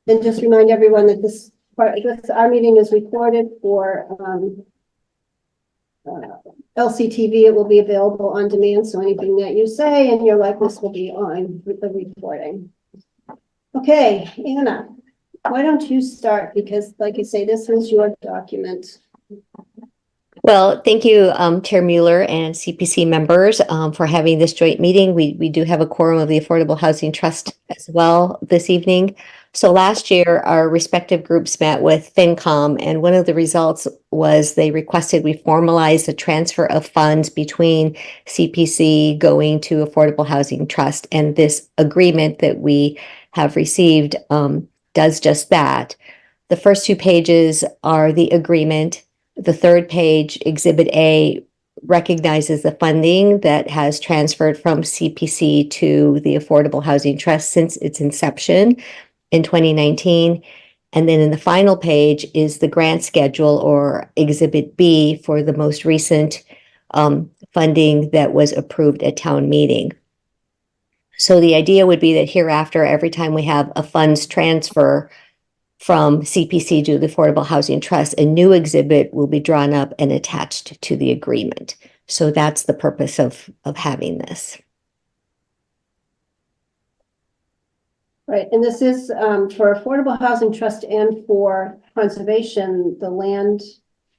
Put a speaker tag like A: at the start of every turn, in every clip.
A: And just remind everyone that our meeting is recorded for LCTV. It will be available on demand, so anything that you say and your likeness will be on with the recording. Okay, Anna, why don't you start? Because like you say, this is your document.
B: Well, thank you, Chair Mueller and CPC members for having this joint meeting. We do have a quorum of the Affordable Housing Trust as well this evening. So last year, our respective groups met with FinCom, and one of the results was they requested we formalize the transfer of funds between CPC going to Affordable Housing Trust. And this agreement that we have received does just that. The first 2 pages are the agreement. The third page, Exhibit A, recognizes the funding that has transferred from CPC to the Affordable Housing Trust since its inception in 2019. And then in the final page is the grant schedule, or Exhibit B, for the most recent funding that was approved at town meeting. So the idea would be that hereafter, every time we have a funds transfer from CPC to the Affordable Housing Trust, a new exhibit will be drawn up and attached to the agreement. So that's the purpose of having this.
A: Right, and this is for Affordable Housing Trust and for conservation, the land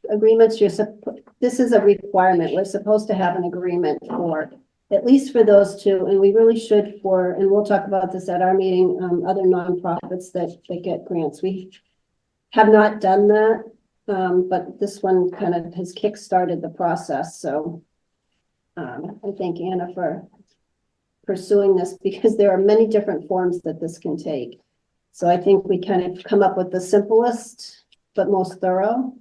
A: agreements. This is a requirement. We're supposed to have an agreement for at least for those 2, and we really should for, and we'll talk about this at our meeting, other nonprofits that get grants. We have not done that, but this one kind of has kick-started the process. So I thank Anna for pursuing this, because there are many different forms that this can take. So I think we kind of come up with the simplest but most thorough.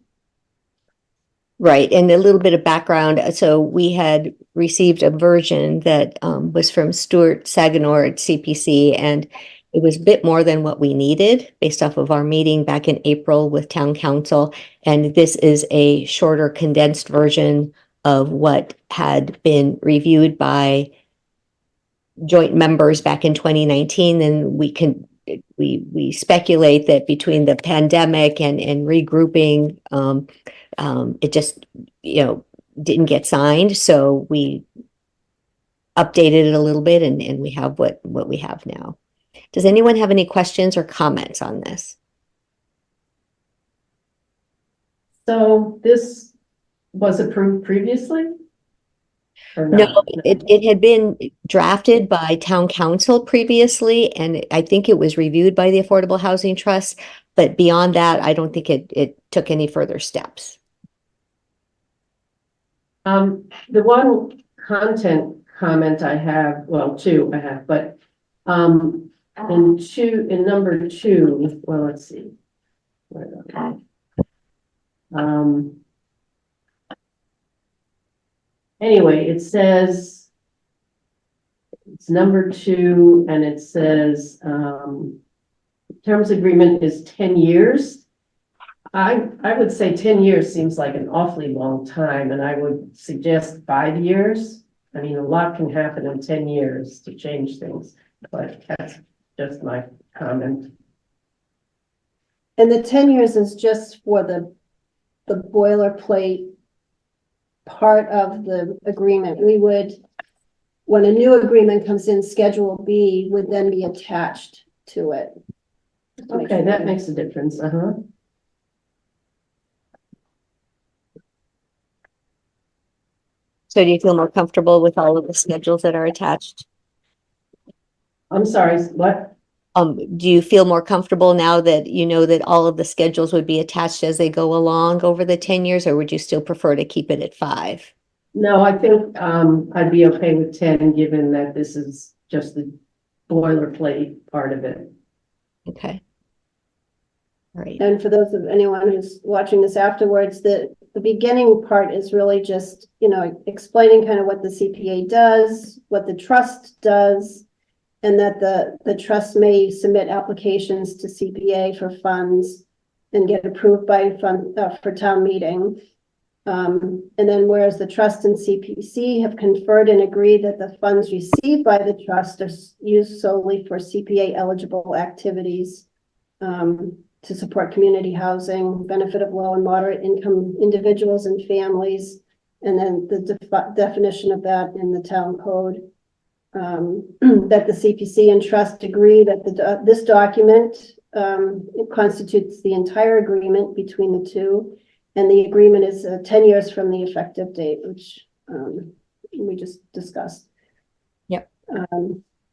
B: Right, and a little bit of background. So we had received a version that was from Stuart Saganor at CPC, and it was a bit more than what we needed based off of our meeting back in April with Town Council. And this is a shorter, condensed version of what had been reviewed by joint members back in 2019. And we speculate that between the pandemic and regrouping, it just, didn't get signed. So we updated it a little bit, and we have what we have now. Does anyone have any questions or comments on this?
C: So this was approved previously?
B: No, it had been drafted by Town Council previously, and I think it was reviewed by the Affordable Housing Trust. But beyond that, I don't think it took any further steps.
C: The one content comment I have, well, 2 I have, but in number 2, well, let's see. Anyway, it says it's number 2, and it says terms agreement is 10 years. I would say 10 years seems like an awfully long time, and I would suggest 5 years. I mean, a lot can happen in 10 years to change things, but that's just my comment.
A: And the 10 years is just for the boilerplate part of the agreement. We would, when a new agreement comes in, Schedule B would then be attached to it.
C: Okay, that makes a difference.
B: So do you feel more comfortable with all of the schedules that are attached?
C: I'm sorry, what?
B: Do you feel more comfortable now that you know that all of the schedules would be attached as they go along over the 10 years, or would you still prefer to keep it at 5?
C: No, I think I'd be okay with 10, given that this is just the boilerplate part of it.
B: Okay. All right.
A: And for those of anyone who's watching this afterwards, the beginning part is really just, explaining kind of what the CPA does, what the trust does, and that the trust may submit applications to CPA for funds and get approved by for town meeting. And then whereas the trust and CPC have conferred and agreed that the funds received by the trust are used solely for CPA eligible activities, to support community housing, benefit of low and moderate income individuals and families, and then the definition of that in the town code. That the CPC and trust agree that this document it constitutes the entire agreement between the two, and the agreement is 10 years from the effective date, which we just discussed.
B: Yep.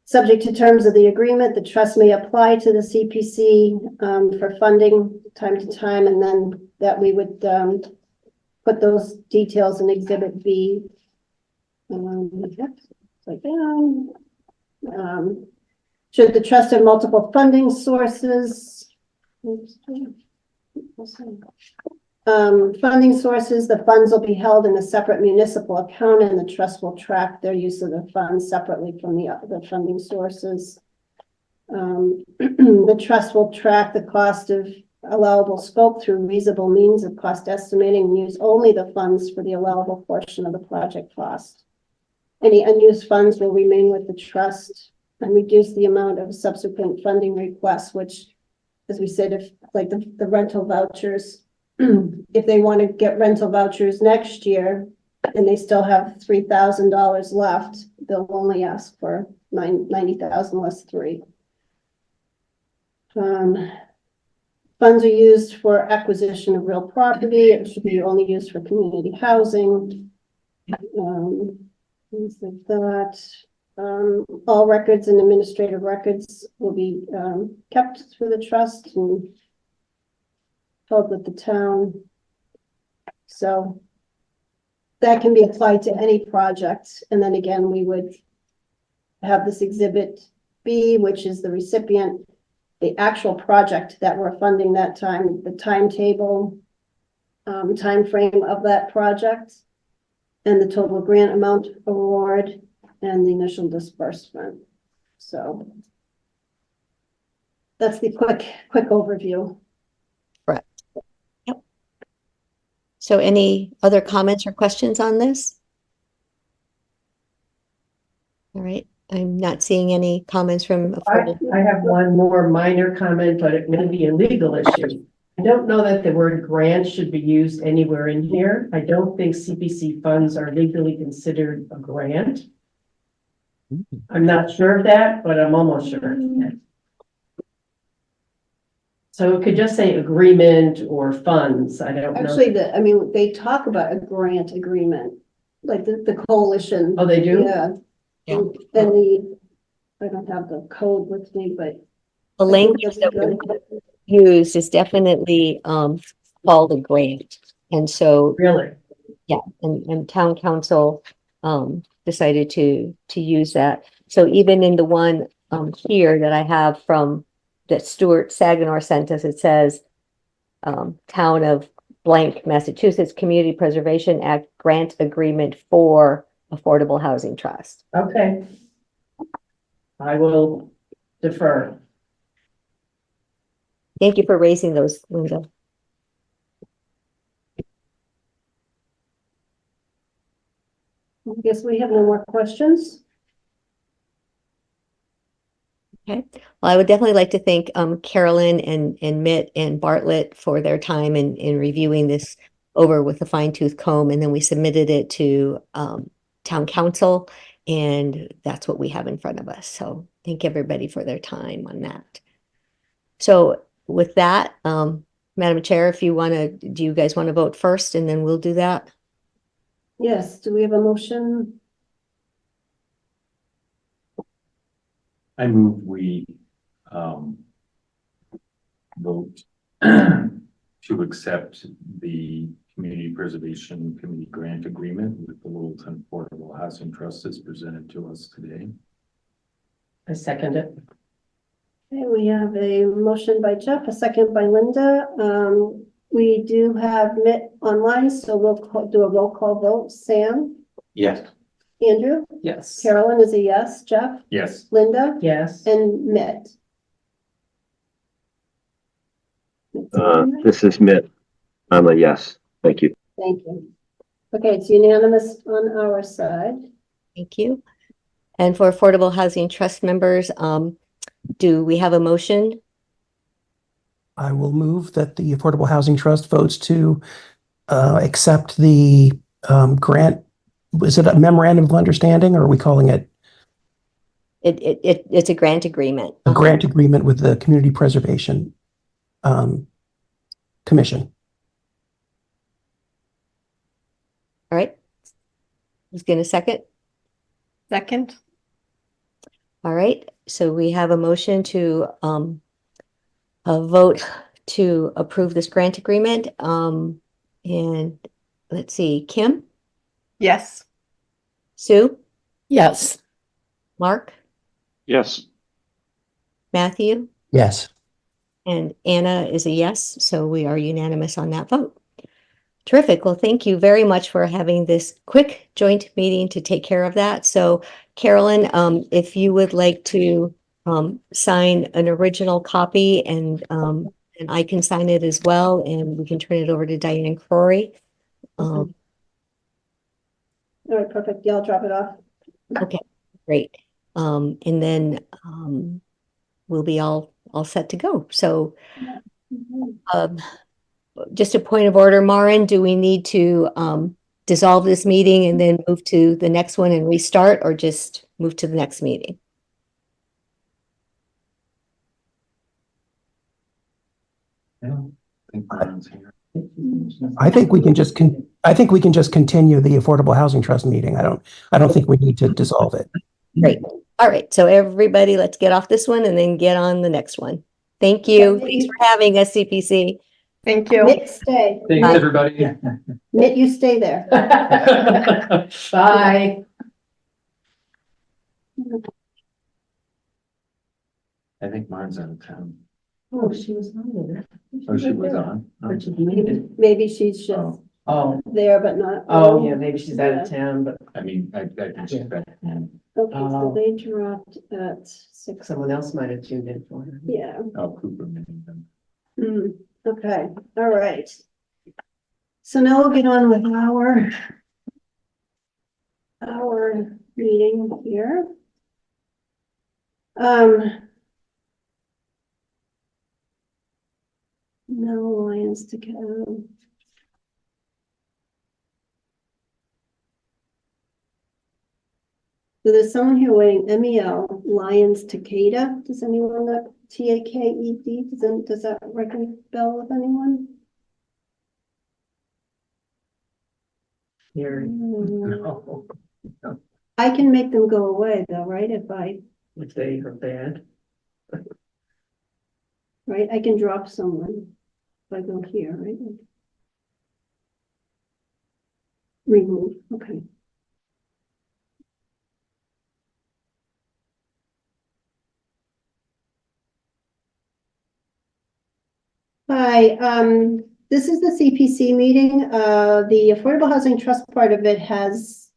A: Subject to terms of the agreement, the trust may apply to the CPC for funding time to time, and then that we would put those details in Exhibit B. Like that. Should the trust have multiple funding sources? Funding sources, the funds will be held in a separate municipal account, and the trust will track their use of the funds separately from the other funding sources. The trust will track the cost of allowable scope through reasonable means of cost estimating and use only the funds for the allowable portion of the project cost. Any unused funds will remain with the trust and reduce the amount of subsequent funding requests, which, as we said, if like the rental vouchers, if they want to get rental vouchers next year and they still have $3,000 left, they'll only ask for 90,000 less 3. Funds are used for acquisition of real property. It should be only used for community housing. Things like that. All records and administrative records will be kept through the trust and held with the town. So that can be applied to any project. And then again, we would have this Exhibit B, which is the recipient, the actual project that we're funding that time, the timetable, time frame of that project, and the total grant amount award and the initial disbursement. So that's the quick overview.
B: Correct. Yep. So any other comments or questions on this? All right. I'm not seeing any comments from.
C: I have one more minor comment, but it may be a legal issue. I don't know that the word grant should be used anywhere in here. I don't think CPC funds are legally considered a grant. I'm not sure of that, but I'm almost sure. So it could just say agreement or funds. I don't know.
A: Actually, they talk about a grant agreement, like the coalition.
C: Oh, they do?
A: Yeah.
B: Yeah.
A: And I don't have the code with me, but
B: The language that we use is definitely called a grant. And so,
C: Really?
B: yeah, and town council decided to use that. So even in the one here that I have from that Stuart Saginaw sent us, it says Town of blank, Massachusetts Community Preservation Act grant agreement for Affordable Housing Trust.
C: Okay. I will defer.
B: Thank you for raising those, Linda.
A: I guess we have no more questions.
B: Okay. Well, I would definitely like to thank Carolyn and Mitt and Bartlett for their time in reviewing this over with a fine-tooth comb, and then we submitted it to town council, and that's what we have in front of us. So thank everybody for their time on that. So with that, Madam Chair, if you want to, do you guys want to vote first, and then we'll do that?
A: Yes, do we have a motion?
D: I move we vote to accept the Community Preservation Committee grant agreement with the Littleton Affordable Housing Trust as presented to us today.
C: I second it.
A: Okay, we have a motion by Jeff, a second by Linda. We do have Mitt online, so we'll do a roll call vote. Sam?
D: Yes.
A: Andrew?
C: Yes.
A: Carolyn is a yes. Jeff?
D: Yes.
A: Linda?
C: Yes.
A: And Mitt?
E: This is Mitt. I'm a yes. Thank you.
A: Thank you. Okay, it's unanimous on our side.
B: Thank you. And for Affordable Housing Trust members, do we have a motion?
F: I will move that the Affordable Housing Trust votes to accept the grant. Is it a memorandum of understanding, or are we calling it
B: It's a grant agreement.
F: a grant agreement with the Community Preservation Commission?
B: All right. Who's going to second?
G: Second.
B: All right. So we have a motion to a vote to approve this grant agreement. And let's see, Kim,
G: Yes.
B: Sue,
G: Yes.
B: Mark,
E: Yes.
B: Matthew,
F: Yes.
B: and Anna is a yes. So we are unanimous on that vote. Terrific. Well, thank you very much for having this quick joint meeting to take care of that. So Carolyn, if you would like to sign an original copy and I can sign it as well, and we can turn it over to Diane Crory.
A: All right, perfect. Yeah, I'll drop it off.
B: Okay, great. And then we'll be all set to go. So just a point of order, Maren, do we need to dissolve this meeting and then move to the next one and restart, or just move to the next meeting?
D: Yeah, I think Brian's here.
F: I think we can just continue the Affordable Housing Trust meeting. I don't think we need to dissolve it.
B: Great. All right. So everybody, let's get off this one and then get on the next one. Thank you.
A: Yeah,
B: Thanks for having us, CPC.
G: Thank you.
A: Mitt, stay.
D: Thanks, everybody.
A: Mitt, you stay there.
C: Bye.
D: I think mine's out of town.
C: Oh, she was on there.
D: Oh, she was on? Oh.
C: But she muted.
A: Maybe she's just
D: Oh,
C: Oh,
A: there, but not.
C: oh, yeah, maybe she's out of town, but
D: I mean, I think she's back.
A: Okay, so
C: Oh.
A: they dropped at 6.
C: someone else might have tuned in for her.
A: Yeah.
D: Oh, Cooper meeting them.
A: Okay, all right. So now we'll get on with our meeting here. No Lions to go. So there's someone here waiting, MEL, Lions Takeda. Does anyone know TAKED? Does that ring a bell with anyone?
C: Here,
D: No.
A: I can make them go away though, right?
C: if they are bad.
A: Right, I can drop someone if I go here, right? Remove, okay. Hi, this is the CPC meeting. The Affordable Housing Trust part of it has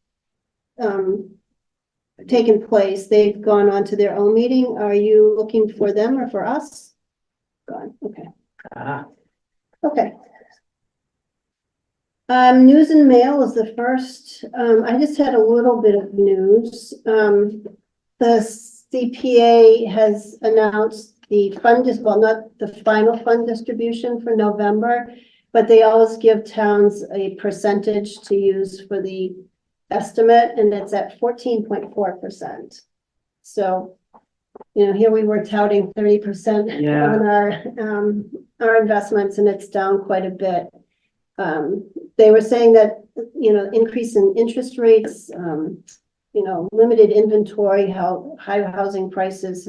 A: taken place. They've gone on to their own meeting. Are you looking for them or for us? Gone, okay.
C: Ah,
A: Okay. News and mail is the first. I just had a little bit of news. The CPA has announced the fund is, well, not the final fund distribution for November, but they always give towns a percentage to use for the estimate, and it's at 14.4%. So, you know, here we were touting 30%
C: Yeah.
A: on our investments, and it's down quite a bit. They were saying that, you know, increase in interest rates, you know, limited inventory, how high housing prices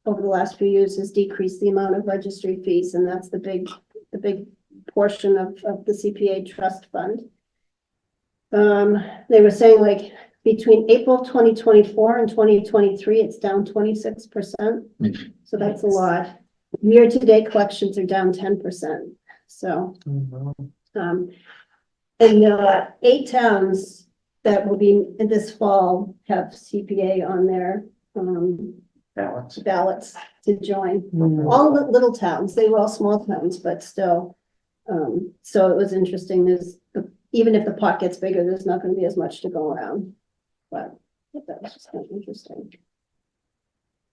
A: over the last few years has decreased the amount of registry fees, and that's the big portion of the CPA trust fund. They were saying like between April 2024 and 2023, it's down 26%. So that's a lot. Year-to-date collections are down 10%. So, and 8 towns that will be in this fall have CPA on their ballots to join. All the little towns, they were all small towns, but still. So it was interesting. Even if the pot gets bigger, there's not going to be as much to go around. But that was just kind of interesting.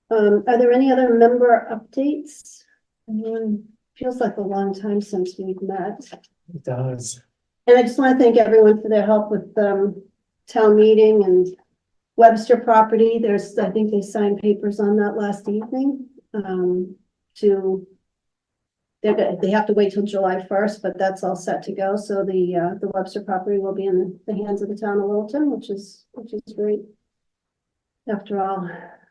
A: Are there any other member updates? Anyone Feels like a long time since we've met.
H: It does.
A: And I just want to thank everyone for their help with town meeting and Webster property. There's, I think they signed papers on that last evening. They have to wait till July 1st, but that's all set to go. So the Webster property will be in the hands of the town of Littleton, which is great. After all,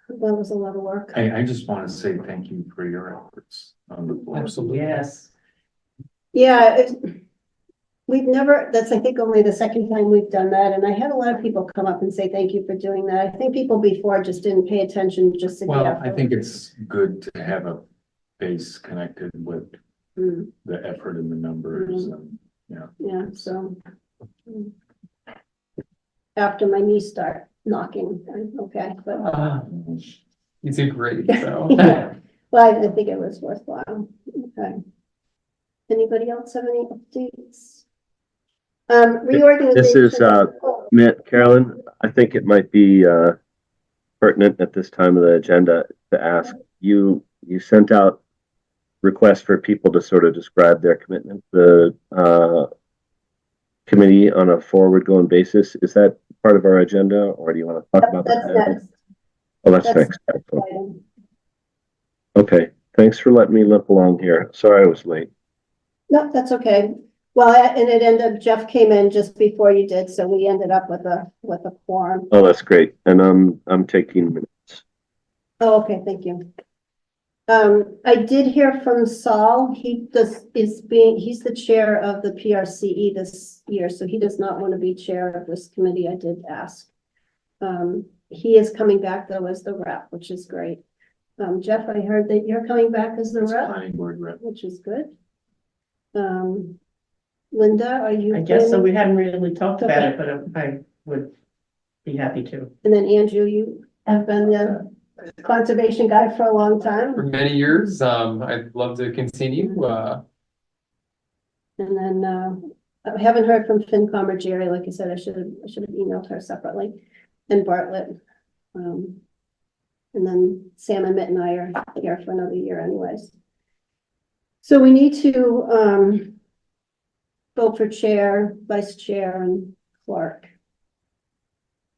A: that was a lot of work.
D: I just want to say thank you for your efforts on the board.
H: Absolutely.
C: Yes.
A: Yeah, we've never, that's I think only the second time we've done that. And I had a lot of people come up and say, thank you for doing that. I think people before just didn't pay attention, just said,
D: Well,
A: yeah.
D: I think it's good to have a base connected with
A: Mm,
D: the effort and the numbers and,
A: yeah, so. mm. After my knees start knocking, I'm okay, but.
H: You did great, so.
A: Yeah. Well, I think it was worthwhile. Okay. Anybody else have any updates? Reorganization.
E: This is, Carolyn, I think it might be pertinent at this time of the agenda to ask, you sent out requests for people to sort of describe their commitment to the committee on a forward-going basis. Is that part of our agenda, or do you want to talk about
A: That's
E: that?
A: next.
E: Oh, that's
A: That's
E: next. Excellent.
A: item.
E: Okay, thanks for letting me limp along here. Sorry I was late.
A: No, that's okay. Well, and it ended, Jeff came in just before you did, so we ended up with a quorum.
E: Oh, that's great. And I'm taking minutes.
A: Oh, okay, thank you. I did hear from Saul. He's the chair of the PRCE this year, so he does not want to be chair of this committee. I did ask. He is coming back though as the rep, which is great. Jeff, I heard that you're coming back as the
D: it's
A: rep,
D: planning board rep.
A: which is good. Linda, are you?
C: I guess so.
A: planning-
C: We haven't really talked about
A: Okay.
C: it, but I would be happy to.
A: And then Andrew, you have been the conservation guy for a long
H: For
A: time.
H: many years, I'd love to continue,
A: And then, I haven't heard from FinCom or Jerry. Like I said, I should have emailed her separately, and Bartlett. And then Sam and Mitt and I are here for another year anyways. So we need to, vote for chair, vice chair, and clerk.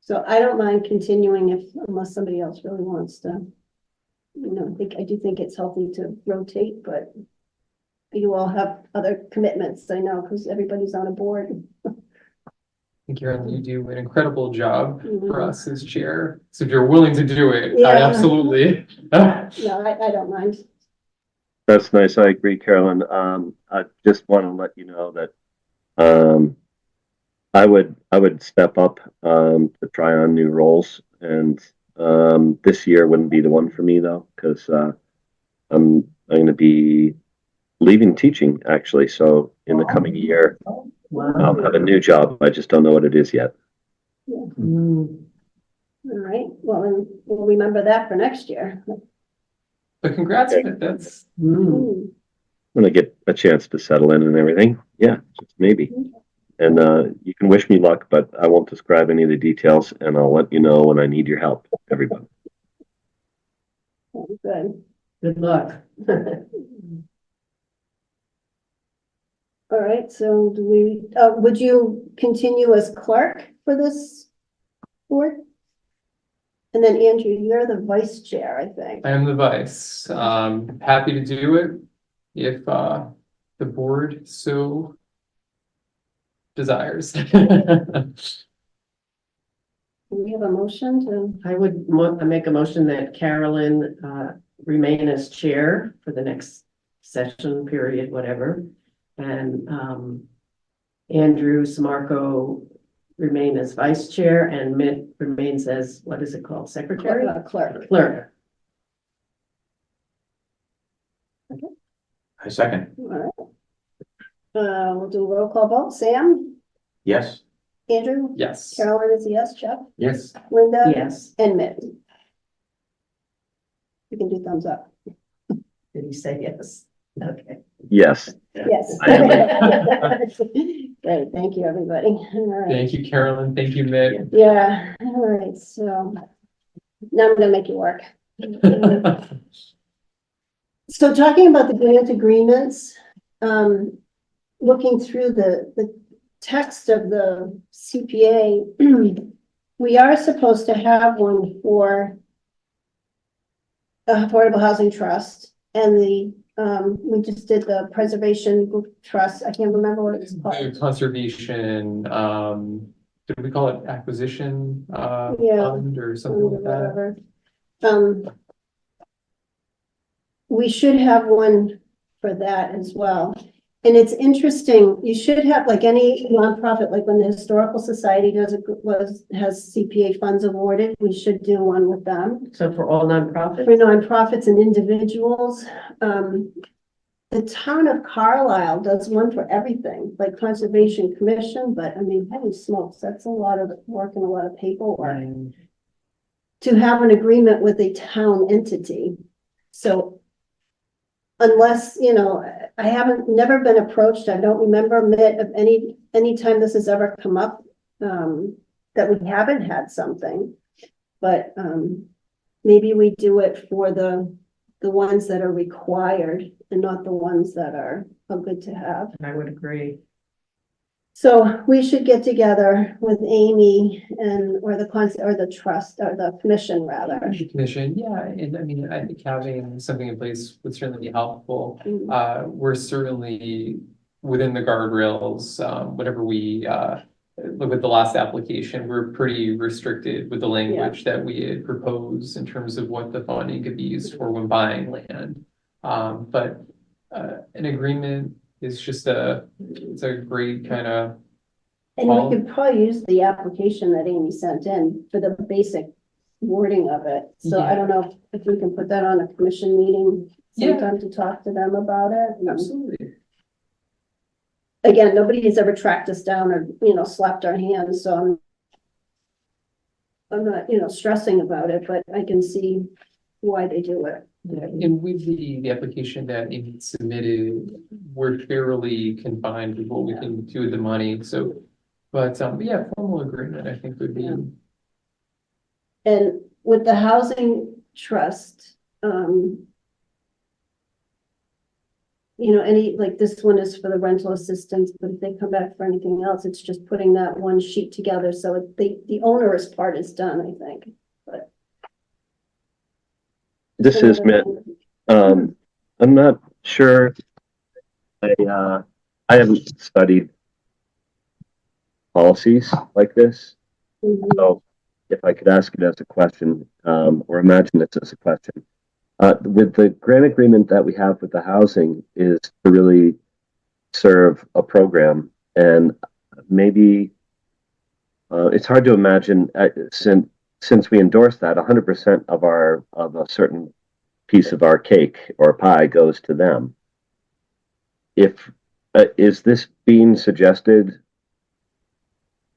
A: So I don't mind continuing unless somebody else really wants to. I do think it's healthy to rotate, but you all have other commitments, I know, because everybody's on a board.
H: I think you do an incredible job for
A: Mhm.
H: us as chair. So if you're willing to do it,
A: Yeah.
H: I absolutely.
A: No, I don't mind.
E: That's nice. I agree, Carolyn. I just want to let you know that I would step up to try on new roles, and this year wouldn't be the one for me though, because I'm going to be leaving teaching actually. So in the coming year, I'll have a new job. I just don't know what it is yet.
C: Mm.
A: All right, well, then we'll remember that for next year.
H: But congrats,
E: Okay.
H: that's,
A: Mm.
E: When I get a chance to settle in and everything, yeah, just maybe. And you can wish me luck, but I won't describe any of the details, and I'll let you know when I need your help, everybody.
A: Good.
C: Good luck.
A: All right, so would you continue as clerk for this board? And then Andrew, you're the vice chair, I think.
H: I am the vice. Happy to do it if the board so desires.
A: We have a motion to,
C: I would make a motion that Carolyn remain as chair for the next session period, whatever. And Andrew Samarco remain as vice chair, and Mitt remains as, what is it called, secretary?
A: clerk.
C: Clerk.
D: I second.
A: All right. We'll do a roll call vote. Sam,
D: Yes.
A: Andrew,
H: Yes.
A: Carolyn is a yes, Jeff,
D: Yes.
A: Linda,
C: Yes.
A: and Mitt. You can do thumbs up.
C: Did he say yes? Okay.
E: Yes.
A: Yes.
E: I
A: Great, thank you, everybody. All right.
H: Thank you, Carolyn. Thank you, Mitt.
A: Yeah, all right, so now I'm gonna make you work. So talking about the grant agreements, looking through the text of the CPA, we are supposed to have one for the Affordable Housing Trust and we just did the Preservation Trust. I can't remember what it's
H: The
A: called.
H: conservation, did we call it acquisition,
A: Yeah.
H: fund or something like that?
A: Whatever. We should have one for that as well. And it's interesting, you should have, like any nonprofit, like when the Historical Society has CPA funds awarded, we should do one with them.
C: So for all nonprofits?
A: For nonprofits and individuals, the town of Carlisle does one for everything, like Conservation Commission, but I mean, holy smokes, that's a lot of work and a lot of paperwork. To have an agreement with a town entity. So unless, you know, I haven't, never been approached, I don't remember Mitt of any time this has ever come up, that we haven't had something. But, maybe we do it for the ones that are required and not the ones that are good to have.
C: I would agree.
A: So we should get together with Amy or the trust, or the commission rather.
H: Commission, yeah, and I mean, I think having something in place would certainly be helpful. We're certainly within the guardrails, whatever we, look at the last application, we're pretty restricted with the language that we had proposed in terms of what the funding could be used for when buying land. But an agreement is just it's a great kind of.
A: And we could probably use the application that Amy sent in for the basic wording of it. So I don't know if we can put that on a commission meeting sometime to talk to them about it.
H: Absolutely.
A: Again, nobody has ever tracked us down or, you know, slapped our hands, so I'm not, you know, stressing about it, but I can see why they do it.
H: Yeah, and with the application that Amy submitted, we're fairly confined with what we can do with the money, so. But, yeah, formal agreement, I think would be.
A: And with the housing trust, you know, like this one is for the rental assistance, but if they come back for anything else, it's just putting that one sheet together, so the onerous part is done, I think, but.
E: This is Mitt. I'm not sure. I haven't studied policies like this.
A: Mhm.
E: So if I could ask it as a question, or imagine it as a question. With the grant agreement that we have with the housing is to really serve a program, and maybe it's hard to imagine since we endorse that 100% of a certain piece of our cake or pie goes to them. If is this being suggested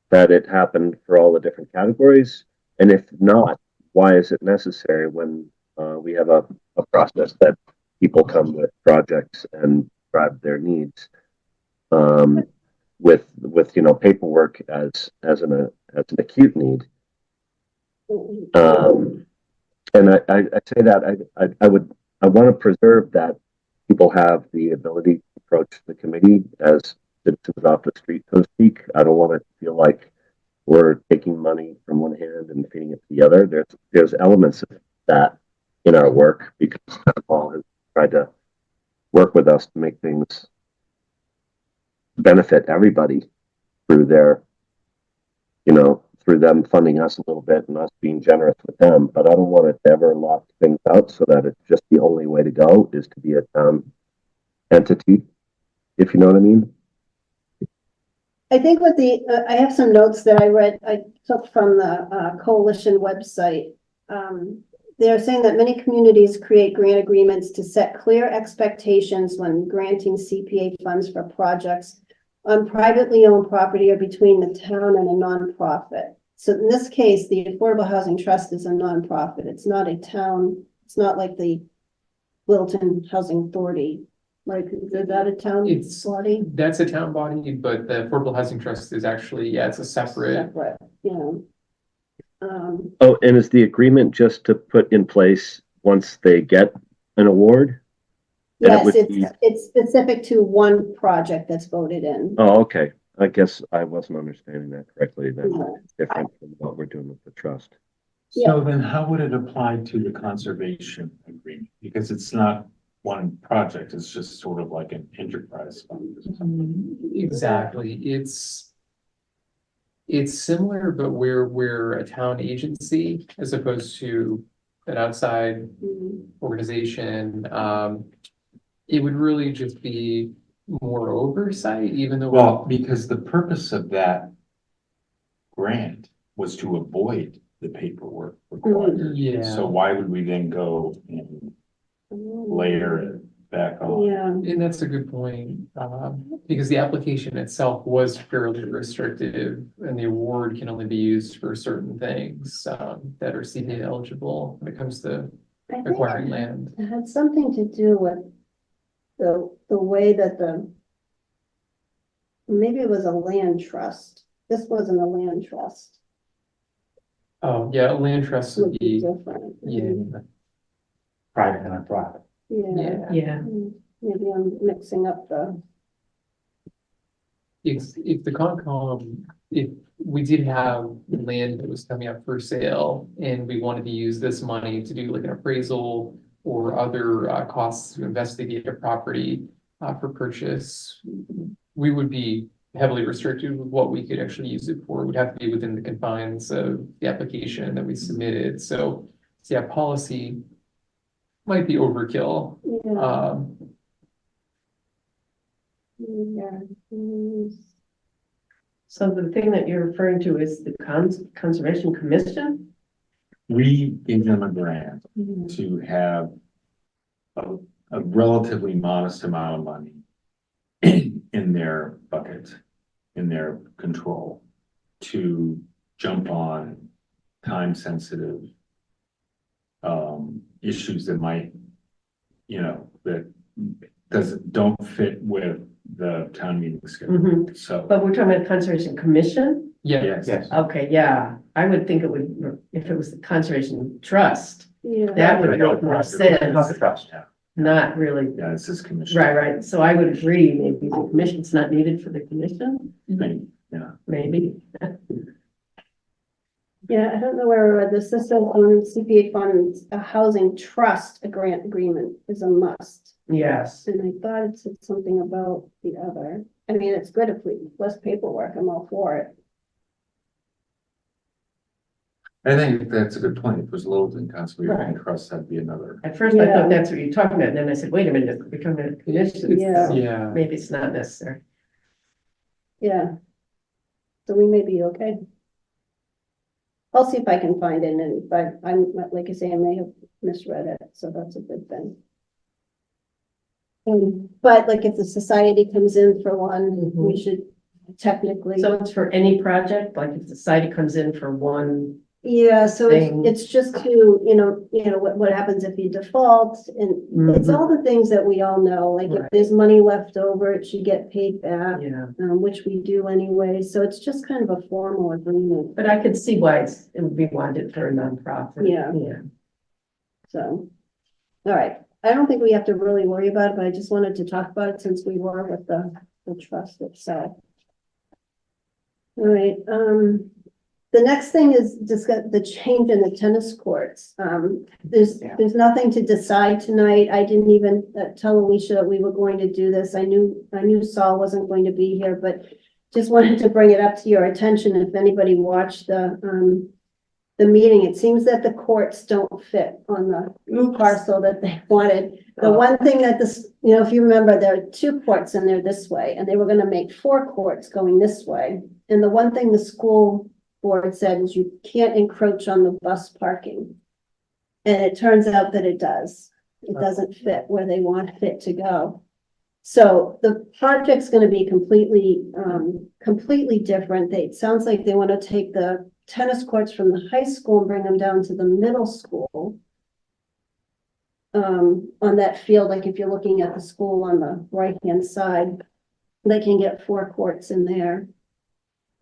E: that it happened for all the different categories? And if not, why is it necessary when we have a process that people come with projects and drive their needs with you know paperwork as an acute need? And I say that I want to preserve that people have the ability to approach the committee as citizens off the street, so to speak. I don't want to feel like we're taking money from one hand and feeding it to the other. There's elements of that in our work because Paul has tried to work with us to make things benefit everybody through their, you know, through them funding us a little bit and us being generous with them. But I don't want it to ever lock things out so that it's just the only way to go is to be a town entity, if you know what I mean.
A: I think with I have some notes that I took from the coalition website. They're saying that many communities create grant agreements to set clear expectations when granting CPA funds for projects on privately owned property or between the town and a nonprofit. So in this case, the Affordable Housing Trust is a nonprofit. It's not a town. It's not like the Littleton Housing Authority. Like, is that a town body?
H: That's a town body, but the Affordable Housing Trust is actually, it's a separate.
A: You know.
E: Oh, and is the agreement just to put in place once they get an award? And it
A: Yes,
E: would
A: it's,
E: be-
A: it's specific to one project that's voted in.
E: Oh, okay. I guess I wasn't understanding that correctly. That's
A: Yeah.
E: different from what we're doing with the trust.
D: So then how would it apply to the conservation agreement? Because it's not one project, it's just sort of like an enterprise fund. or something.
H: Exactly, it's similar, but we're a town agency as opposed to an outside
A: Mhm.
H: organization. It would really just be more oversight, even though.
D: Well, because the purpose of that grant was to avoid the paperwork required.
H: Yeah.
D: So why would we then go and layer it back on?
A: Yeah,
H: And that's a good point, because the application itself was fairly restrictive and the award can only be used for certain things, that are CPA eligible when it comes to
A: I think
H: acquiring land.
A: it had something to do with the way that maybe it was a land trust. This wasn't a land trust.
H: Oh, yeah, land trust would
A: Would be
H: be,
A: different.
H: yeah,
D: Private and profit.
A: Yeah,
C: Yeah.
A: maybe I'm mixing up the,
H: if the Concom, if we did have land that was coming up for sale and we wanted to use this money to do like an appraisal or other costs to investigate a property for purchase, we would be heavily restricted with what we could actually use it for. It would have to be within the confines of the application that we submitted. So yeah, policy might be overkill.
A: yeah. Yeah.
C: So the thing that you're referring to is the Conservation Commission?
D: We gave them a grant to have a relatively modest amount of money in their bucket, in their control, to jump on time-sensitive issues that might, that don't fit with the town meeting schedule.
C: Mhm.
D: So,
C: But we're talking about Conservation Commission?
H: Yeah.
D: yes.
C: Okay, yeah, I would think it would, if it was the Conservation Trust,
A: Yeah.
C: that would make more sense,
D: Yeah,
C: not really.
D: yeah, this is commission.
C: Right, so I would agree, maybe the commission's not needed for the commission,
D: Maybe, yeah.
C: maybe.
A: Yeah, I don't know where I read this. This says on CPA funds, a housing trust, a grant agreement is a must.
C: Yes,
A: And I thought it said something about the other. I mean, it's good if less paperwork, I'm all for it.
D: I think that's a good point. If it was Littleton Conservation
C: Right.
D: Trust, that'd be another.
C: at first I
A: Yeah.
C: thought that's what you're talking about, and then I said, wait a minute, we're talking about commission,
A: Yeah.
C: so
H: Yeah.
C: maybe it's not necessary.
A: Yeah. So we may be okay. I'll see if I can find it, and but I'm, like I say, I may have misread it, so that's a good thing. But like if the society comes in for one, we should technically.
C: So it's for any project, like if the society comes in for one,
A: Yeah, so
C: thing.
A: it's just to, what happens if you default, and it's
C: Mhm.
A: all the things that we all know, like if
C: Right.
A: there's money left over, it should get paid back,
C: yeah,
A: which we do anyway, so it's just kind of a formal agreement,
C: but I could see why it would be wanted for a nonprofit.
A: Yeah.
C: Yeah.
A: so. All right, I don't think we have to really worry about it, but I just wanted to talk about it since we were with the trust itself. All right, the next thing is discuss the change in the tennis courts. There's nothing to decide tonight. I didn't even tell Alicia that we were going to do this. I knew Saul wasn't going to be here, but just wanted to bring it up to your attention. If anybody watched the meeting, it seems that the courts don't fit on the parcel that they wanted. The one thing that this, if you remember, there are 2 courts and they're this way, and they were gonna make 4 courts going this way. And the one thing the school board said is you can't encroach on the bus parking. And it turns out that it does. It doesn't fit where they want it to go. So the project's gonna be completely different. It sounds like they wanna take the tennis courts from the high school and bring them down to the middle school. On that field, like if you're looking at the school on the right-hand side, they can get 4 courts in there.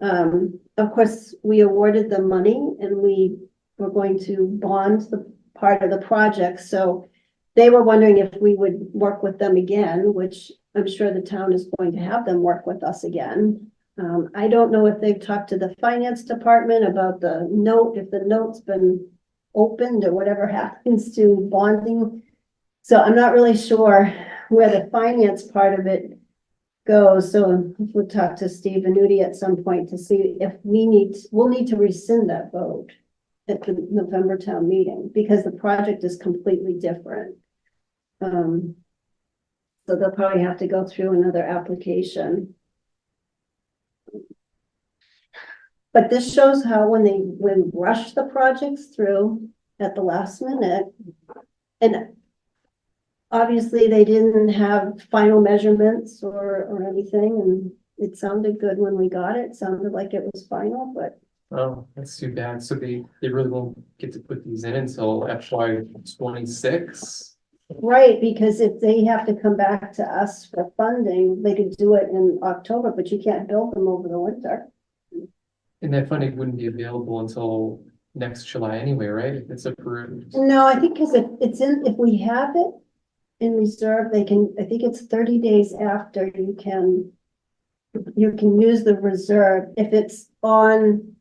A: Of course, we awarded the money and we were going to bond the part of the project, so they were wondering if we would work with them again, which I'm sure the town is going to have them work with us again. I don't know if they've talked to the finance department about the note, if the note's been opened or whatever happens to bonding. So I'm not really sure where the finance part of it goes. So we'll talk to Steve Venuti at some point to see if we'll need to rescind that vote at the November town meeting because the project is completely different. So they'll probably have to go through another application. But this shows how when they rush the projects through at the last minute, and obviously they didn't have final measurements or anything, and it sounded good when we got it. It sounded like it was final, but
H: Oh, that's too bad. So they really won't get to put these in until FY 26.
A: right, because if they have to come back to us for funding, they could do it in October, but you can't build them over the winter.
H: And that funding wouldn't be available until next July anyway, right? If it's approved.
A: No, I think because if we have it in reserve, I think it's 30 days after you can use the reserve. If it's on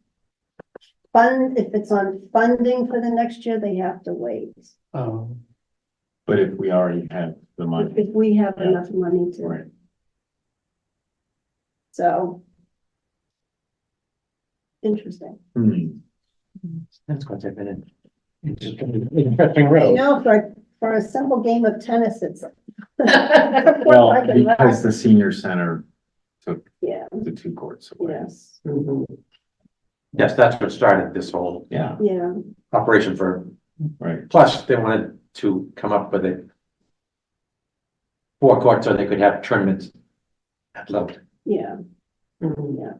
A: funding for the next year, they have to wait.
H: Oh,
D: But if we already have the money,
A: If we have
D: Yeah.
A: enough money to,
D: right,
A: so. Interesting.
I: That's going to have been an interesting
A: I
I: road.
A: know for a simple game of tennis, it's.
D: well, because the senior center took
A: Yeah,
D: the two courts away.
A: yes,
I: Yes, that's what started this whole
D: Yeah,
A: yeah,
I: operation for,
D: right,
I: plus they wanted to come up with a forecourt so they could have tournaments at level.
A: yeah. Yeah.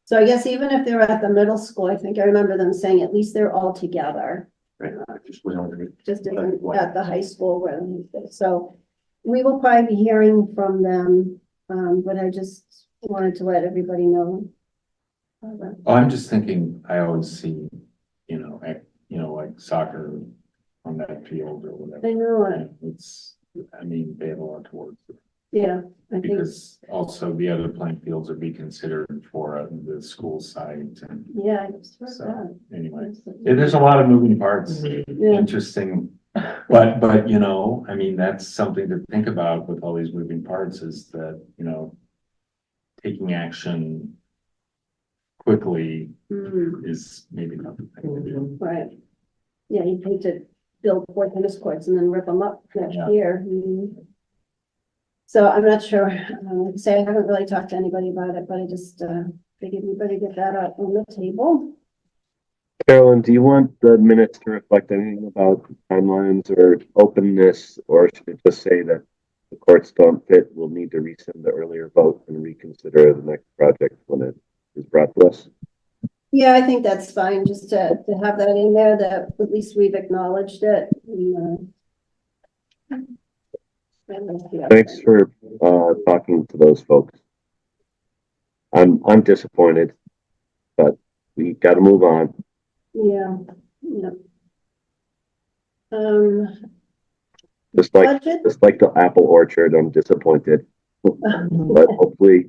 A: So I guess even if they're at the middle school, I think I remember them saying at least they're all together.
I: Right. Just was only-
A: Just isn't at the high school where, so we will probably be hearing from them, but I just wanted to let everybody know.
D: oh, I'm just thinking, I always see, like soccer on that field or whatever.
A: I know it,
D: They have a lot towards it.
A: yeah, I think,
D: Because also the other playing fields would be considered for the school site and
A: yeah, I just heard
D: so, anyway.
A: that.
D: There's a lot of moving parts,
A: Yeah,
D: interesting, but that's something to think about with all these moving parts is that, taking action quickly is maybe not the thing to do.
A: right. Yeah, you hate to build 4 tennis courts and then rip them up next
D: Yeah.
A: year. So I'm not sure, say I haven't really talked to anybody about it, but I just, figured we better get that out on the table.
E: Carolyn, do you want the minutes to reflect anything about timelines or openness, or should it just say that the courts don't fit, we'll need to rescind the earlier vote and reconsider the next project when it is brought to us?
A: Yeah, I think that's fine, just to have that in there, that at least we've acknowledged it.
E: Thanks for talking to those folks. I'm disappointed, but we got to move on.
A: Yeah, yeah.
E: Just like
A: Budget?
E: the apple orchard, I'm disappointed, but hopefully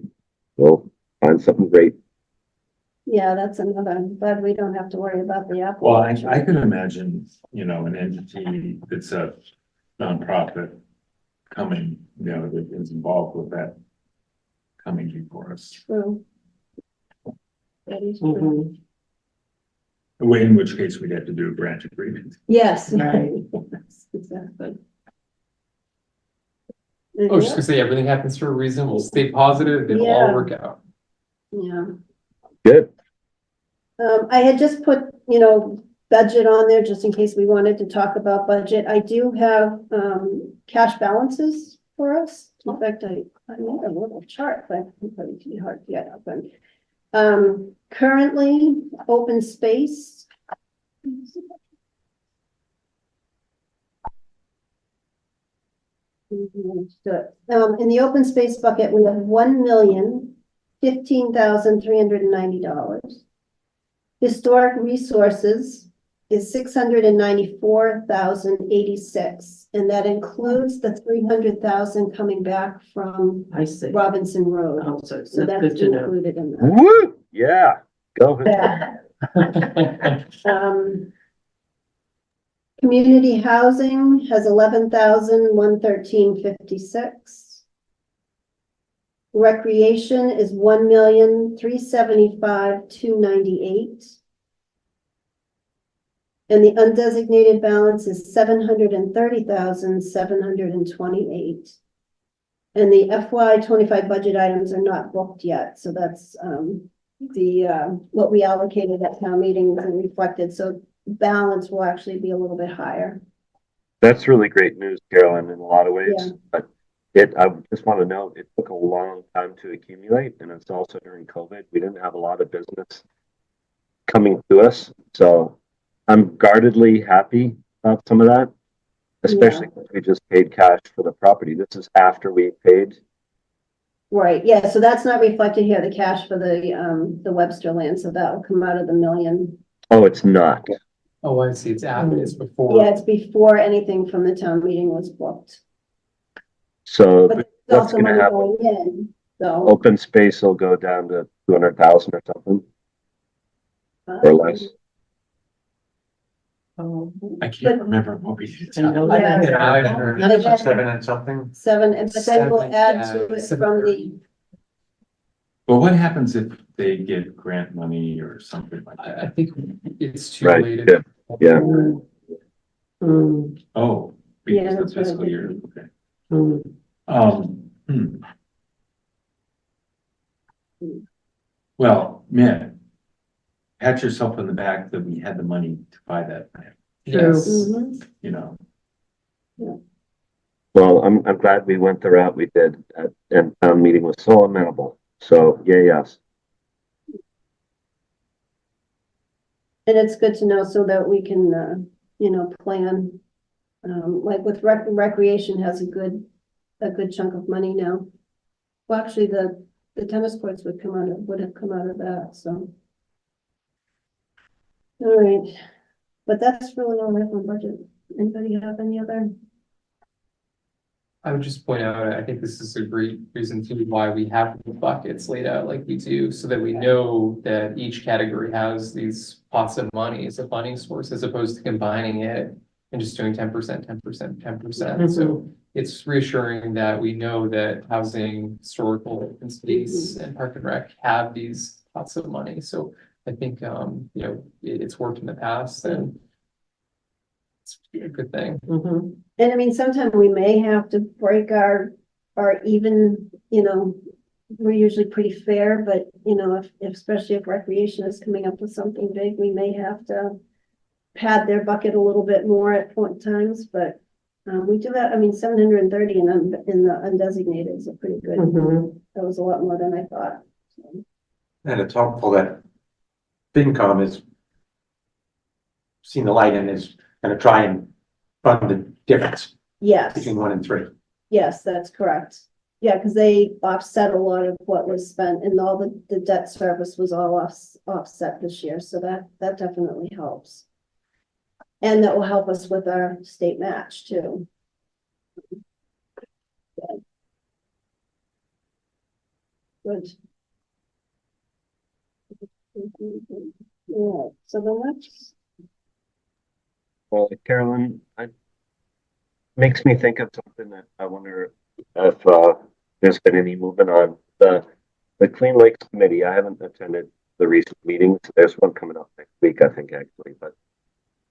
E: we'll find something great.
A: Yeah, that's another, but we don't have to worry about the apple.
D: Well,
A: orchard.
D: I can imagine, an entity that's a nonprofit coming, that is involved with that coming before us.
A: True. That is true.
D: In which case we'd have to do a grant agreement.
A: Yes.
G: Right.
A: Yes, exactly.
H: I was just gonna say, everything happens for a reason. We'll stay positive. It'll
A: Yeah.
H: all work out.
A: Yeah.
E: Good.
A: I had just put, budget on there just in case we wanted to talk about budget. I do have, cash balances for us. In fact, I made a little chart, but it's probably too hard to get up. Currently, open space. In the open space bucket, we have $1,015,390. Historic resources, is 694,086, and that includes the 300,000 coming back from
C: I see.
A: Robinson Road.
C: Oh, so
A: So
C: that's
A: that's
C: good to know.
A: included in that.
E: Woo! Yeah, go.
A: Community housing has 11,113.56. Recreation is 1,375,298. And the undesignated balance is 730,728. And the FY 25 budget items are not booked yet, so that's what we allocated at town meeting and reflected, so balance will actually be a little bit higher.
E: That's really great news, Carolyn, in a lot of ways.
A: Yeah.
E: But I just want to note, it took a long time to accumulate, and it's also during COVID. We didn't have a lot of business coming to us, so I'm guardedly happy about some of that, especially because we just paid cash for the property. This is after we paid.
A: Right, yeah, so that's not reflected here, the cash for the Webster land, so that will come out of the million.
E: Oh, it's not.
H: Oh, I see, it's after, it's before.
A: Yeah, it's before anything from the town meeting was booked.
E: So
A: But there's
E: what's
A: also
E: going to
A: money
E: happen?
A: going in, so.
E: Open space will go down to 200,000 or something, or less.
D: I can't remember what we did.
C: I know
A: Yeah.
C: that.
H: Yeah, I heard.
A: None of that-
I: 7 and something.
A: 7, and but then we'll
H: Seven,
A: add
H: yeah,
A: to it
H: 7.
A: from the,
D: But what happens if they get grant money or something like
H: I
D: that?
H: think it's too
E: Right,
H: late.
E: yeah, yeah.
C: Mm,
D: Oh,
A: Yeah,
D: because of
A: that's what I
D: fiscal
A: think.
D: year, okay.
C: mm.
D: Well, man, pat yourself on the back that we had the money to buy that land,
H: Yes.
A: Mhm.
D: you know?
E: Well, I'm glad we went the route we did, and town meeting was so amenable. So, yeah, yes.
A: And it's good to know so that we can, plan. Like with recreation has a good chunk of money now. Well, actually, the tennis courts would have come out of that, so. All right, but that's really all I have on budget. Anybody have any other?
H: I would just point out, I think this is a great reason too why we have the buckets laid out like we do, so that we know that each category has these pots of money as a funding source, as opposed to combining it and just doing 10%, 10%, 10%. So it's reassuring that we know that housing, historical, open space, and park and rec have these pots of money. So I think, it's worked in the past, and it's a good thing.
C: Mhm.
A: And I mean, sometimes we may have to break our even, we're usually pretty fair, but especially if recreation is coming up with something big, we may have to pad their bucket a little bit more at point times, but we do that. I mean, 730 in the undesignated is a pretty good,
C: Mhm.
A: that was a lot more than I thought. So,
I: And it's helpful that FinCom has seen the light and is gonna try and fund the difference
A: Yes,
I: between 1 and 3.
A: yes, that's correct. Yeah, because they offset a lot of what was spent, and all the debt service was all offset this year, so that definitely helps. And that will help us with our state match too. Good. Yeah, so the next,
E: Well, Carolyn, makes me think of something that I wonder if there's been any movement on the Clean Lakes Committee. I haven't attended the recent meetings. There's one coming up next week, I think, actually, but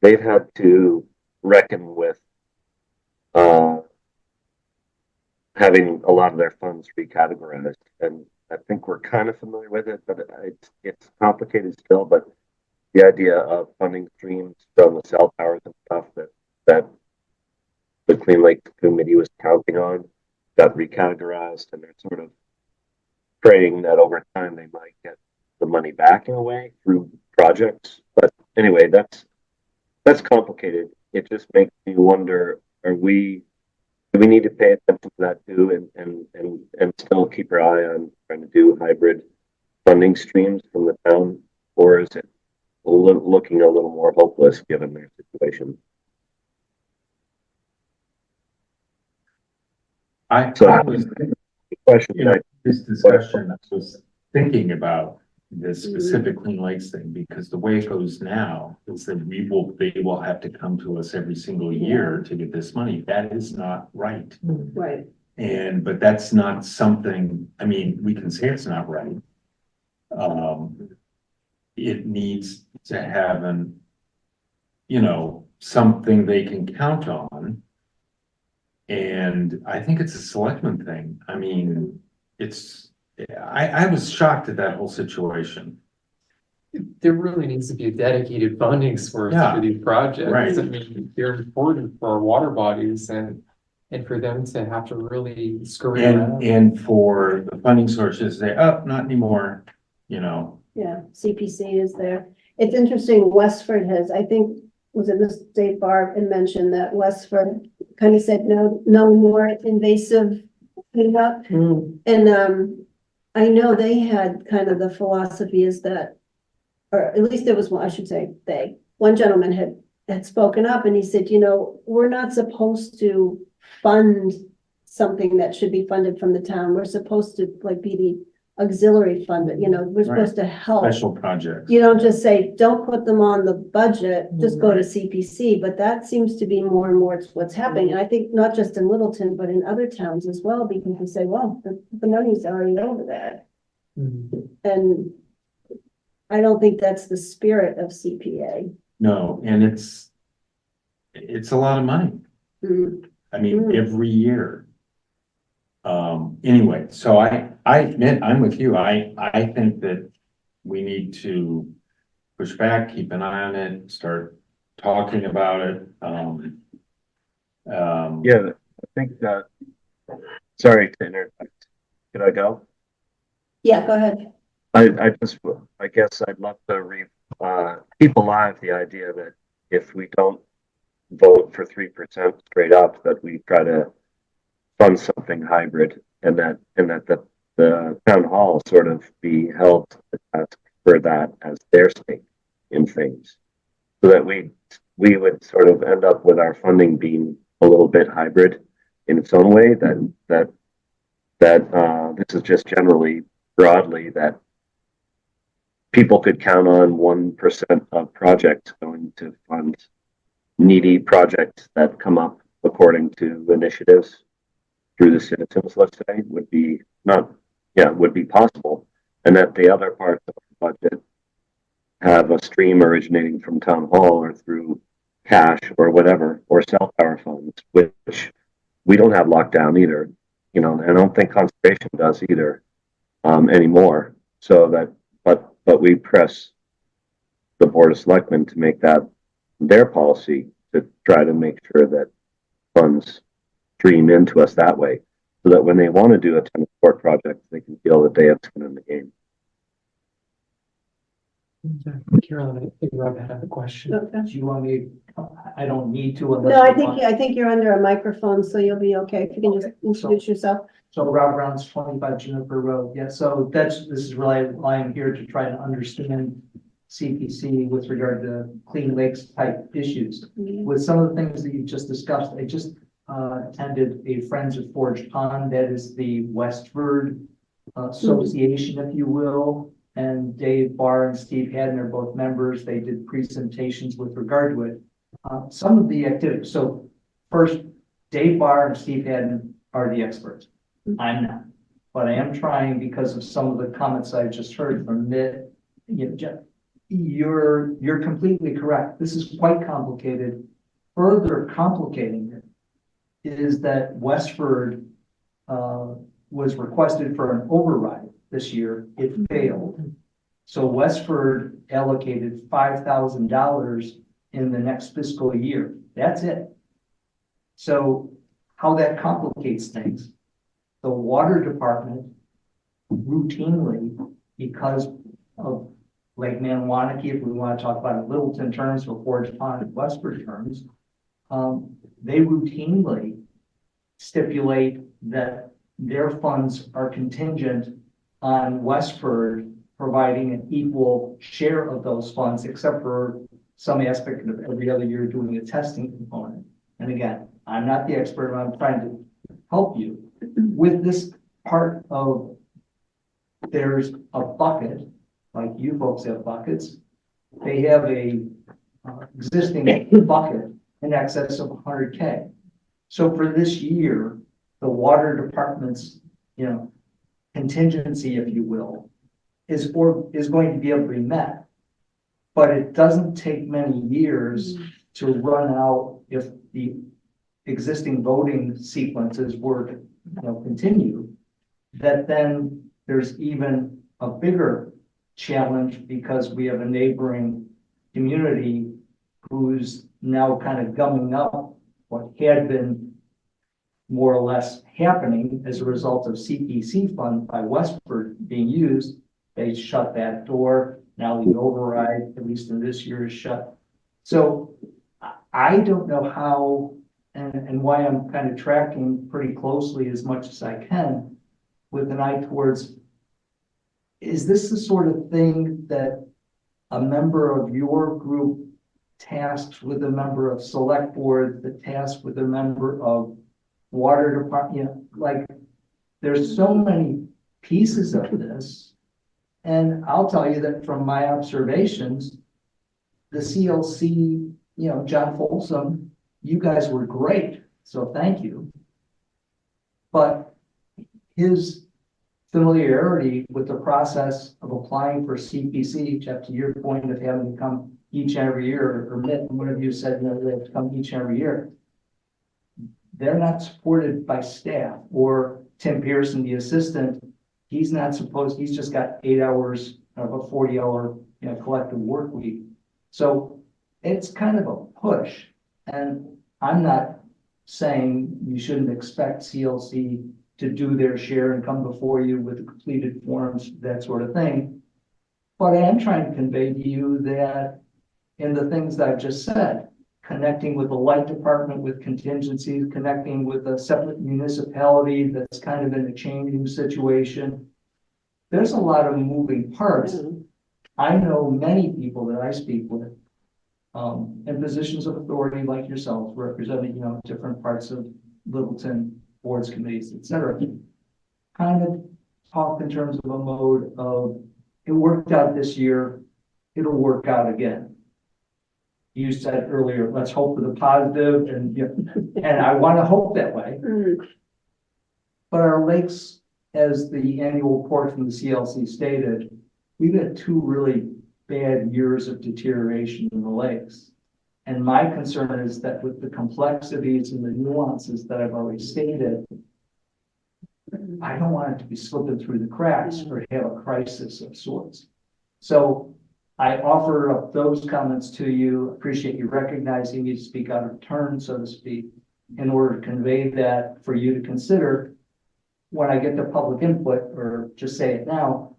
E: they've had to reckon with having a lot of their funds recategorized, and I think we're kind of familiar with it, but it's complicated still. But the idea of funding streams from the cell towers and stuff that the Clean Lake Committee was counting on got recategorized, and they're sort of praying that over time they might get the money back in a way through projects. But anyway, that's complicated. It just makes me wonder: do we need to pay attention to that too, and still keep our eye on trying to do hybrid funding streams from the town, or looking a little more hopeless given their situation. So-
D: I was,
E: Question,
D: you know, this discussion, I was thinking about this specific Clean Lakes thing, because the way it goes now is that they will have to come to us every single year to get this money. That is not right.
A: Right.
D: But that's not something, I mean, we can say it's not right. It needs to have something they can count on. And I think it's a selectman thing. I mean, I was shocked at that whole situation.
H: There really needs to be a dedicated funding source
D: Yeah,
H: for these projects.
D: right.
H: I mean, they're important for our water bodies and for them to have to really scurry around.
D: And for the funding sources, to say, oh, not anymore,
A: Yeah, CPC is there. It's interesting, Westford has, I think, was it Ms. Dave Barr had mentioned that Westford kind of said no more invasive cleanup. And I know they had kind of the philosophy is that, or at least there was one, I should say, one gentleman had spoken up and he said, we're not supposed to fund something that should be funded from the town. We're supposed to be the auxiliary fund, we're supposed to help.
D: special projects.
A: You don't just say, don't put them on the budget, just go to CPC, but that seems to be more and more what's happening. And I think not just in Littleton, but in other towns as well, because we say, well, the money's already over there. And I don't think that's the spirit of CPA.
D: No, and it's a lot of money.
A: Mm.
D: I mean, every year. Anyway, so I admit, I'm with you. I think that we need to push back, keep an eye on it, start talking about it.
E: Yeah, I think that, sorry to interrupt. Could I go?
A: Yeah, go ahead.
E: I guess I'd love to keep alive the idea that if we don't vote for 3% straight up, that we try to fund something hybrid, and that the town hall sort of be held to the task for that as their stake in things, so that we would sort of end up with our funding being a little bit hybrid in its own way. That this is just generally broadly that people could count on 1% of projects going to fund needy projects that come up according to initiatives through the citizens, let's say, would be possible. And that the other parts of the budget have a stream originating from town hall or through cash or whatever, or cell tower funds, which we don't have locked down either, and I don't think conservation does either, anymore. So that, but we press the Board of Selectmen to make that their policy, to try to make sure that funds stream into us that way, so that when they want to do a tennis court project, they can feel that they have skin in the game.
H: Carolyn, I think Rob had a question.
A: Okay.
J: Do you want me, I don't need to
A: No,
J: unless you want.
A: I think you're under a microphone, so you'll be okay. If you can just introduce yourself.
J: So Rob Brown's 25 Juniper Road. Yeah, so this is really why I'm here, to try to understand CPC with regard to Clean Lakes type issues. With some of the things that you just discussed, I just attended a Friends of Forge Pond, that is the Westford Association, if you will. And Dave Barr and Steve Haddon are both members. They did presentations with regard to it. Some of the activities, so first, Dave Barr and Steve Haddon are the experts. I'm not, but I am trying, because of some of the comments I just heard from Mitt. Jeff, you're completely correct. This is quite complicated. Further complicating it is that Westford was requested for an override this year. It failed. So Westford allocated $5,000 in the next fiscal year. That's it. So how that complicates things. The water department routinely, because of Lake Manawanakie, if we want to talk about it Littleton terms or Forge Pond in Westford terms, they routinely stipulate that their funds are contingent on Westford providing an equal share of those funds, except for some aspect of every other year doing a testing component. And again, I'm not the expert, I'm trying to help you with this part of, there's a bucket, like you folks have buckets. They have a existing bucket in excess of 100K. So for this year, the water department's, contingency, if you will, is going to be able to be met. But it doesn't take many years to run out if the existing voting sequences were to, continue, that then there's even a bigger challenge because we have a neighboring community who's now kind of gumming up what had been more or less happening as a result of CPC fund by Westford being used. They shut that door. Now the override, at least in this year, is shut. So I don't know how and why I'm kind of tracking pretty closely as much as I can with an eye towards, is this the sort of thing that a member of your group tasked with a member of select board, the tasked with a member of water department, like there's so many pieces of this. And I'll tell you that from my observations, the CLC, John Folsom, you guys were great, so thank you. But his familiarity with the process of applying for CPC, Jeff, to your point of having to come each and every year, or Mitt, one of you said, they have to come each and every year. They're not supported by staff, or Tim Pearson, the assistant, he's just got 8 hours of a 40-hour, collective work week. So it's kind of a push. And I'm not saying you shouldn't expect CLC to do their share and come before you with completed forms, that sort of thing. But I am trying to convey to you that in the things that I've just said, connecting with the light department with contingencies, connecting with a separate municipality that's kind of in a changing situation, there's a lot of moving parts. I know many people that I speak with in positions of authority like yourselves, representing, different parts of Littleton, boards, committees, et cetera, kind of talk in terms of a mode of, it worked out this year, it'll work out again. You said earlier, let's hope for the positive, and I want to hope that way. But our lakes, as the annual report from the CLC stated, we've had 2 really bad years of deterioration in the lakes. And my concern is that with the complexities and the nuances that I've already stated, I don't want it to be slipping through the cracks or have a crisis of sorts. So I offer up those comments to you. Appreciate you recognizing me to speak out of turn, so to speak, in order to convey that for you to consider when I get the public input, or just say it now.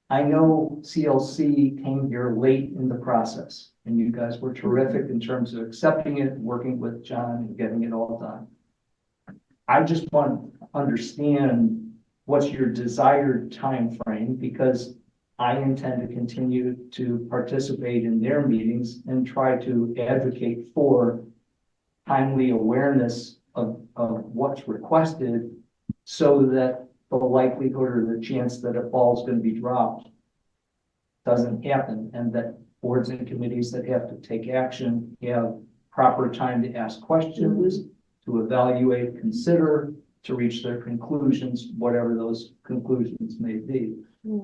J: I know CLC came here late in the process, and you guys were terrific in terms of accepting it, working with John and getting it all done. I just want to understand what's your desired time frame, because I intend to continue to participate in their meetings and try to advocate for timely awareness of what's requested, so that the likelihood or the chance that a ball is going to be dropped doesn't happen, and that boards and committees that have to take action have proper time to ask questions, to evaluate, consider, to reach their conclusions, whatever those conclusions may be.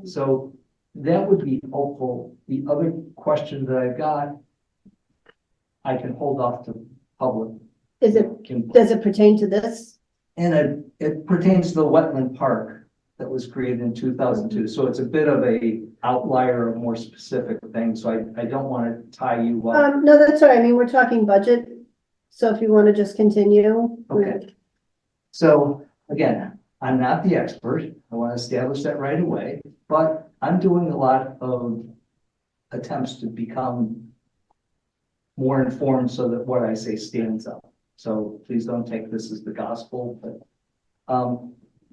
J: So that would be helpful. The other question that I've got, I can hold off to public.
A: Does it pertain to this?
J: And it pertains to the wetland park that was created in 2002. So it's a bit of a outlier, a more specific thing. So I don't want to tie you up.
A: No, that's all right. I mean, we're talking budget. So if you want to just continue.
J: Okay. So again, I'm not the expert. I want to establish that right away, but I'm doing a lot of attempts to become more informed so that what I say stands up. So please don't take this as the gospel, but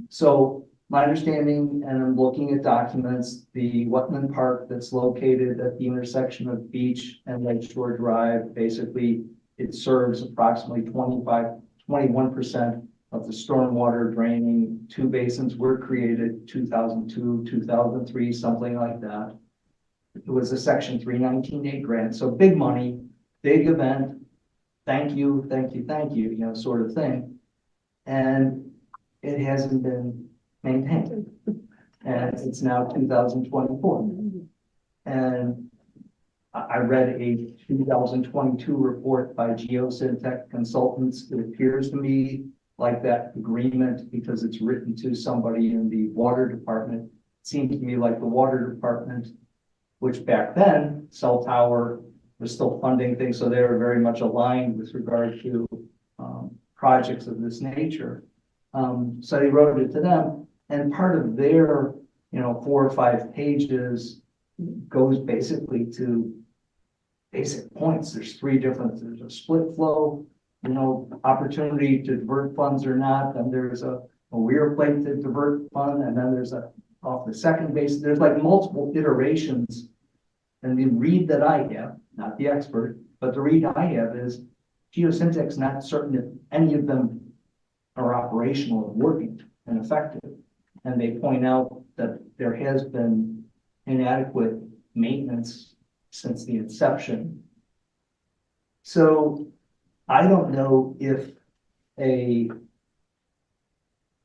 J: so my understanding, and I'm looking at documents, the wetland park that's located at the intersection of Beach and Lake Shore Drive, basically, it serves approximately 21% of the stormwater draining. 2 basins were created, 2002, 2003, something like that. It was a Section 319A grant, so big money, big event. Thank you, thank you, thank you, you know, sort of thing. And it hasn't been maintained. And it's now 2024. And I read a 2022 report by Geosyntec Consultants. It appears to me like that agreement, because it's written to somebody in the water department, seemed to me like the water department, which back then, cell tower was still funding things, so they were very much aligned with regard to projects of this nature. So they wrote it to them, and part of their, 4 or 5 pages goes basically to basic points. There's a split flow, opportunity to divert funds or not, and there's a weir plate to divert fund, and then there's off the second base, there's like multiple iterations. And the read that I have, not the expert, but the read I have is Geosyntec's not certain if any of them are operational and working and effective. And they point out that there has been inadequate maintenance since the inception. So I don't know if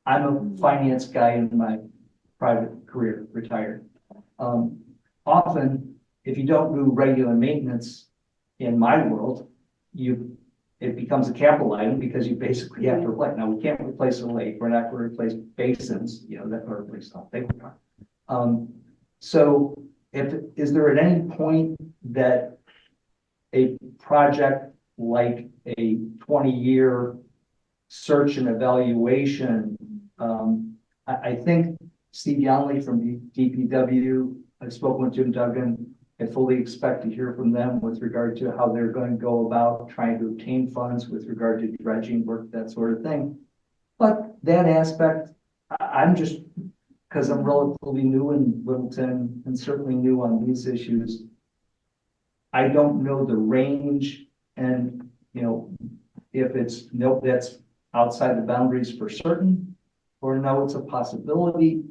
J: I'm a finance guy in my private career, retired. Often, if you don't do regular maintenance in my world, it becomes a capital item because you basically have to replace. Now, we can't replace a lake. We're not going to replace basins, that are replace something. So is there at any point that a project like a 20-year search and evaluation, I think Steve Yonley from the DPW, I've spoken with Jim Duggan. I fully expect to hear from them with regard to how they're going to go about trying to obtain funds with regard to dredging work, that sort of thing. But that aspect, I'm just, because I'm relatively new in Littleton and certainly new on these issues, I don't know the range and, if it's, nope, that's outside the boundaries for certain, or no, it's a possibility.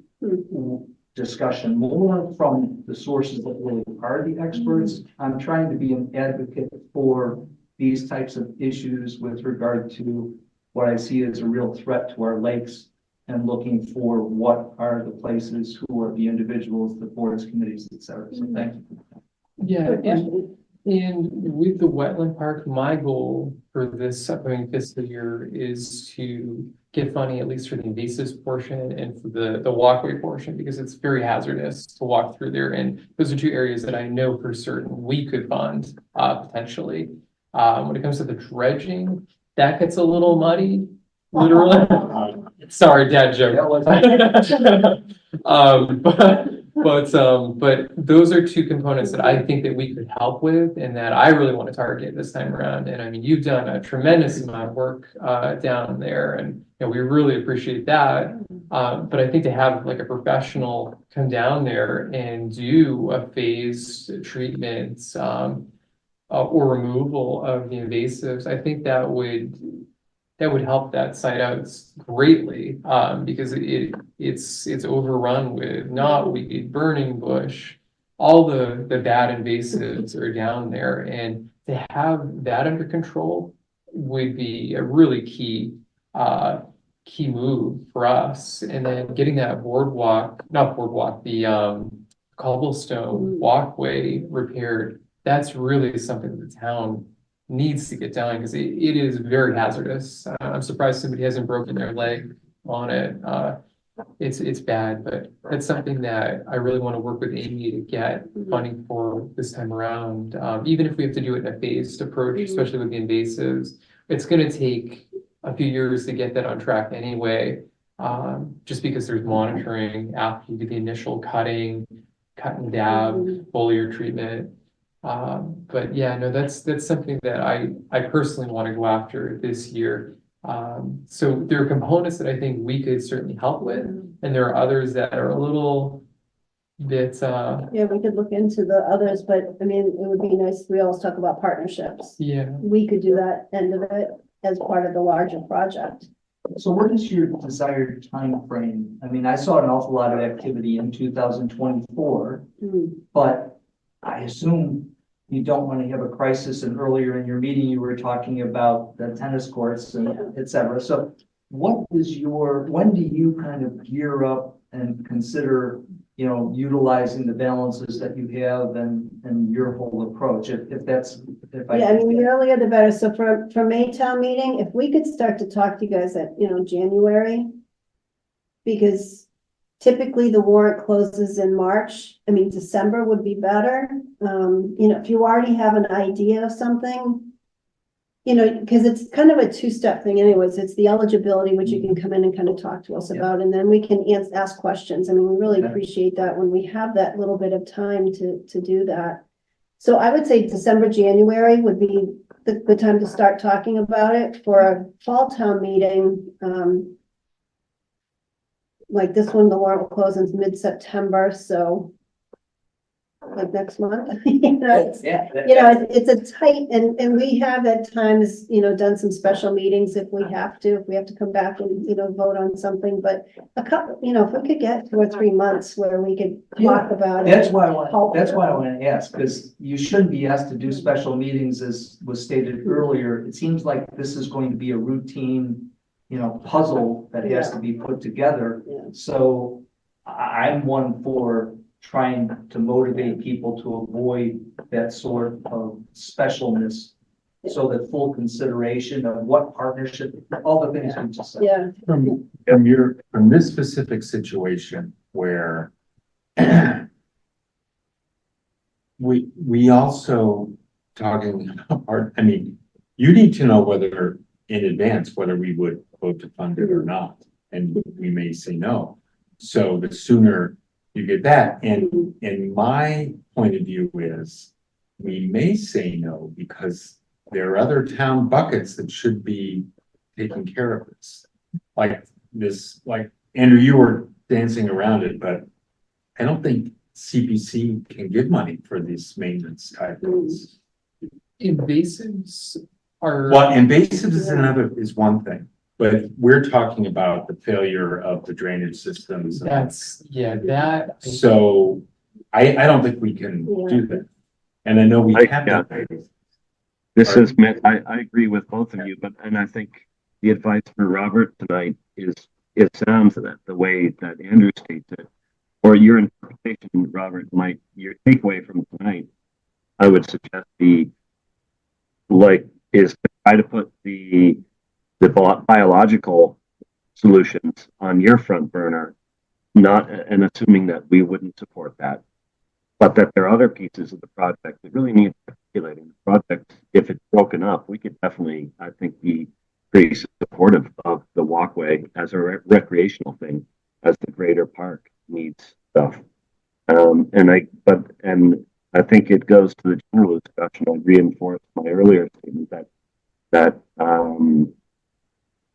J: Discussion more from the sources that really are the experts. I'm trying to be an advocate for these types of issues with regard to what I see as a real threat to our lakes, and looking for what are the places, who are the individuals, the boards, committees, et cetera. So thank you.
H: Yeah, and with the wetland park, my goal for this upcoming fiscal year is to get funding at least for the invasives portion and for the walkway portion, because it's very hazardous to walk through there. And those are 2 areas that I know for certain we could fund potentially. When it comes to the dredging, that gets a little muddy, literally. Sorry, dad joke. But those are 2 components that I think that we could help with, and that I really want to target this time around. And I mean, you've done a tremendous amount of work down there, and we really appreciate that. But I think to have like a professional come down there and do a phased treatment or removal of the invasives, I think that would help that site out greatly, because it's overrun with knotweed, burning bush, all the bad invasives are down there, and to have that under control would be a really key move for us. And then getting that the cobblestone walkway repaired, that's really something that the town needs to get done, because it is very hazardous. I'm surprised somebody hasn't broken their leg on it. It's bad, but it's something that I really want to work with Amy to get funding for this time around. Even if we have to do it in a phased approach, especially with the invasives, it's going to take a few years to get that on track anyway, just because there's monitoring after you do the initial cut and dab, foliar treatment. But yeah, no, that's something that I personally want to go after this year. So there are components that I think we could certainly help with, and there are others that are a little bit,
A: Yeah, we could look into the others, but I mean, it would be nice, we always talk about partnerships.
H: yeah.
A: We could do that end of it as part of the larger project.
J: So what is your desired time frame? I mean, I saw an awful lot of activity in 2024,
A: Hmm.
J: but I assume you don't want to have a crisis, and earlier in your meeting, you were talking about the tennis courts and et cetera. So what is when do you kind of gear up and consider, utilizing the balances that you have and your whole approach, if that's, if I.
A: Yeah, I mean, the earlier the better. So for May town meeting, if we could start to talk to you guys at, January. Because typically the warrant closes in March. I mean, December would be better. If you already have an idea of something. Because it's kind of a two-step thing anyways. It's the eligibility, which you can come in and kind of talk to us about, and then we can ask questions. I mean, we really
J: Okay.
A: appreciate that when we have that little bit of time to do that. So I would say December, January would be the good time to start talking about it for a fall town meeting. Like this one, the warrant will close in mid-September, so like next month, it's
J: Yeah.
A: it's a tight, and we have at times, done some special meetings if we have to come back and, vote on something, but a couple, if we could get 2 or 3 months where we could talk about it.
J: That's why I want to ask, because you shouldn't be asked to do special meetings, as was stated earlier. It seems like this is going to be a routine, puzzle that has to be put together.
A: Yeah.
J: So I'm one for trying to motivate people to avoid that sort of specialness, so that full consideration of what partnership, all the things we just said.
A: Yeah,
D: From this specific situation where we also talking about, I mean, you need to know whether in advance, whether we would vote to fund it or not, and we may say no. So the sooner you get that, and my point of view is, we may say no because there are other town buckets that should be taking care of this. Like Andrew, you were dancing around it, but I don't think CPC can give money for these maintenance type things.
H: Invasives are.
D: Well, invasive is one thing, but we're talking about the failure of the drainage systems.
H: That.
D: So I don't think we can do that. And I know we have
E: Yeah.
D: that.
E: This is, I agree with both of you, and I think the advice for Robert tonight is, it sounds that the way that Andrew states it, or your interpretation, Robert, your takeaway from tonight, I would suggest is to try to put the biological solutions on your front burner, and assuming that we wouldn't support that, but that there are other pieces of the project that really need articulating. The project, if it's broken up, we could definitely, I think, be pretty supportive of the walkway as a recreational thing, as the greater park needs stuff. And I think it goes to the general discussion. I reinforce my earlier statement that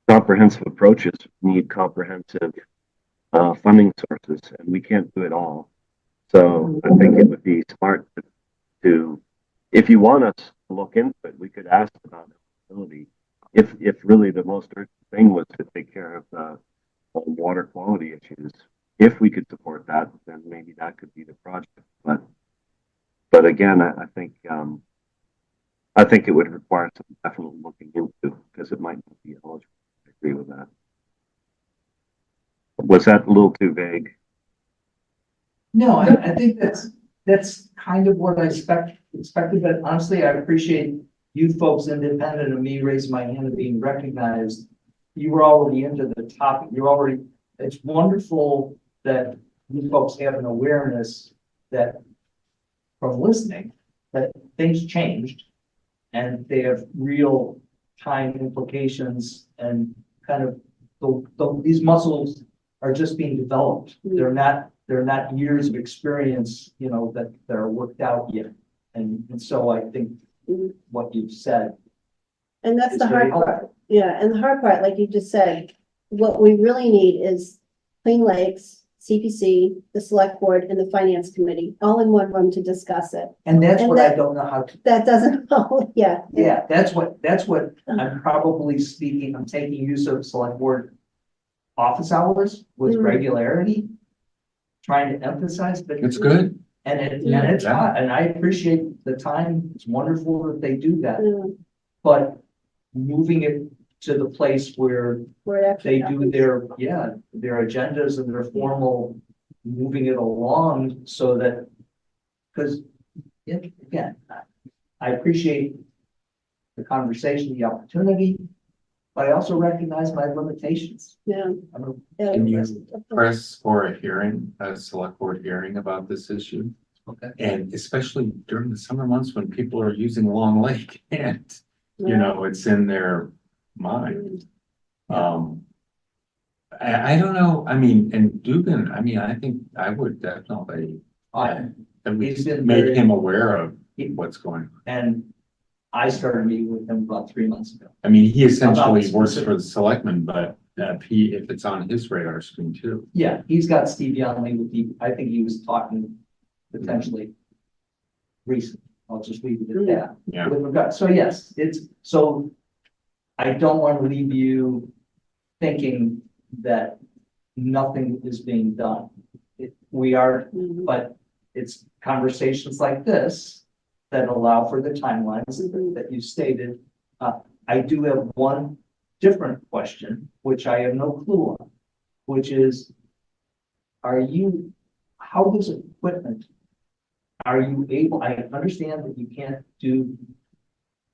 E: comprehensive approaches need comprehensive funding sources, and we can't do it all. So I think it would be smart to, if you want us to look into it, we could ask about eligibility. If really the most urgent thing was to take care of the water quality issues, if we could support that, then maybe that could be the project. But again, I think it would require some definite looking into, because it might not be eligible. I agree with that. Was that a little too vague?
J: No, I think that's kind of what I expected, but honestly, I appreciate you folks, independent of me raising my hand and being recognized. You were already into the topic. It's wonderful that you folks have an awareness that from listening, that things changed and they have real time implications, and kind of these muscles are just being developed. They're not years of experience, that are worked out yet. And so I think what you've said.
A: and that's
J: is
A: the
J: very
A: hard part.
J: helpful.
A: Yeah, and the hard part, like you just said, what we really need is Clean Lakes, CPC, the select board and the finance committee, all in one room to discuss it.
J: And that's
A: And
J: what I
A: that-
J: don't know how to,
A: That doesn't, oh, yeah.
J: yeah, that's what I'm probably speaking, I'm taking use of select board office hours with
A: Mm.
J: regularity, trying to emphasize, but.
D: It's good.
J: And it's hot, and I appreciate the time. It's wonderful that they do that,
A: Mm,
J: but moving it to the place where
A: where it actually
J: they do
A: happens.
J: their agendas and their formal, moving it along so that, because, again, I appreciate the conversation, the opportunity, but I also recognize my limitations.
A: Yeah.
J: I'm a-
A: Yeah,
D: Can you
A: that's-
D: press for a hearing, a select board hearing about this issue?
J: Okay.
D: And especially during the summer months when people are using Long Lake and, you
A: Yeah.
D: know, it's in their mind.
J: Yeah.
D: I don't know, I mean, and Dugan, I mean, I think I would definitely
J: I-
D: at
J: He's
D: least
J: been
D: make
J: very-
D: him aware of what's going on.
J: And I started meeting with him about 3 months ago.
D: I mean, he essentially
J: About
D: works
J: specific-
D: for the selectmen, but if it's on his radar screen too.
J: Yeah, he's got Steve Young with I think he was talking potentially recently. I'll just leave it at that.
D: Yeah.
J: With regard, so yes, so I don't want to leave you thinking that nothing is being done. We are,
A: Mhm.
J: but it's conversations like this that allow for the timelines that you stated. I do have one different question, which I have no clue on, which is, how does equipment, are you able, I understand that you can't do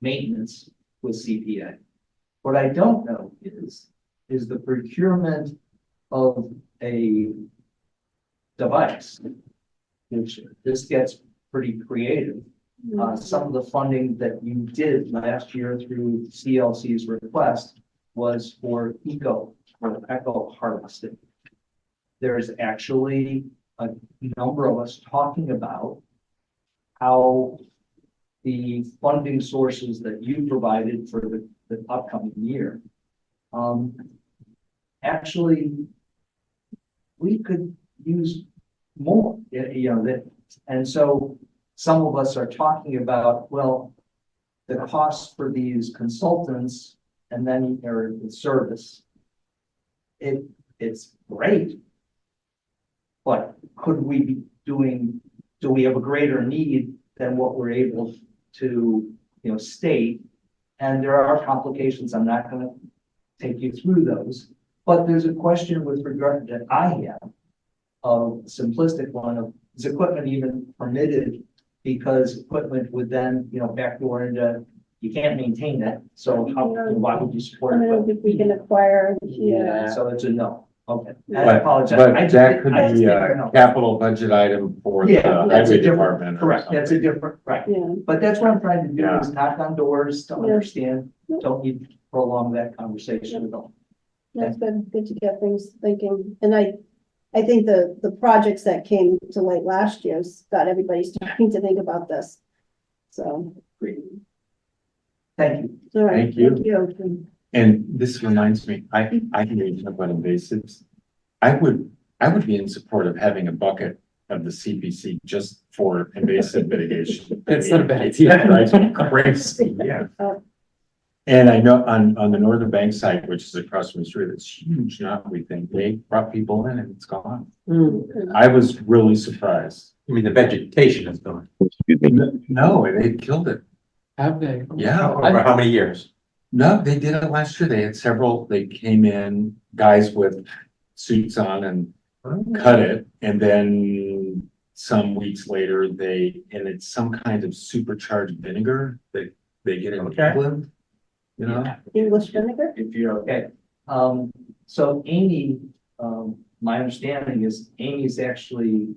J: maintenance with CPA. What I don't know is the procurement of a device, which this gets pretty creative. Some of the funding that you did last year through CLC's request was for echo harvesting. There's actually a number of us talking about how the funding sources that you provided for the upcoming year, actually, we could use more, and so some of us are talking about, well, the cost for these consultants and then or the service. It's great. But could we be do we have a greater need than what we're able to, state? And there are complications. I'm not gonna take you through those, but there's a question with regard that I have, a simplistic one of, is equipment even permitted? Because equipment would then, backdoor into, you can't maintain it, so why would you support
A: I don't know
J: it?
A: if we can acquire,
J: Yeah, so it's a no, okay, I
D: But,
J: apologize.
D: but
J: I just
D: that
J: didn't-
D: could
J: I just
D: be
J: didn't
D: a
J: know.
D: capital budget item for the
J: Yeah, that's a
D: highway
J: different,
D: department. or
J: correct, that's a
D: something.
J: different, right,
A: yeah,
J: but that's what I'm trying to do
D: Yeah.
J: is knock on doors to
A: Yeah.
J: understand, don't need to prolong that conversation at all.
A: that's good to get things thinking. And I think the projects that came to light last year's got everybody starting to think about this. So,
J: Thank you.
A: all right.
D: Thank you.
A: Thank you.
D: And this reminds me, I can read about invasives. I would be in support of having a bucket of the CPC just for invasive mitigation.
H: It's not a bad
D: It drives me crazy, yeah. And I know on the northern bank side, which is across from the street, it's huge now, we think, they brought people in and it's gone. I was really surprised.
I: I mean, the vegetation is gone.
E: Excuse me.
D: No, they killed it.
H: Have they?
D: Yeah.
I: Over how many years?
D: No, they did it last year. They had several, they came in, guys with suits on and cut it. And then some weeks later, and it's some kind of supercharged vinegar that they get in
I: Okay.
D: England. You know?
A: English vinegar?
J: If you're okay. So Amy, my understanding is Amy's actually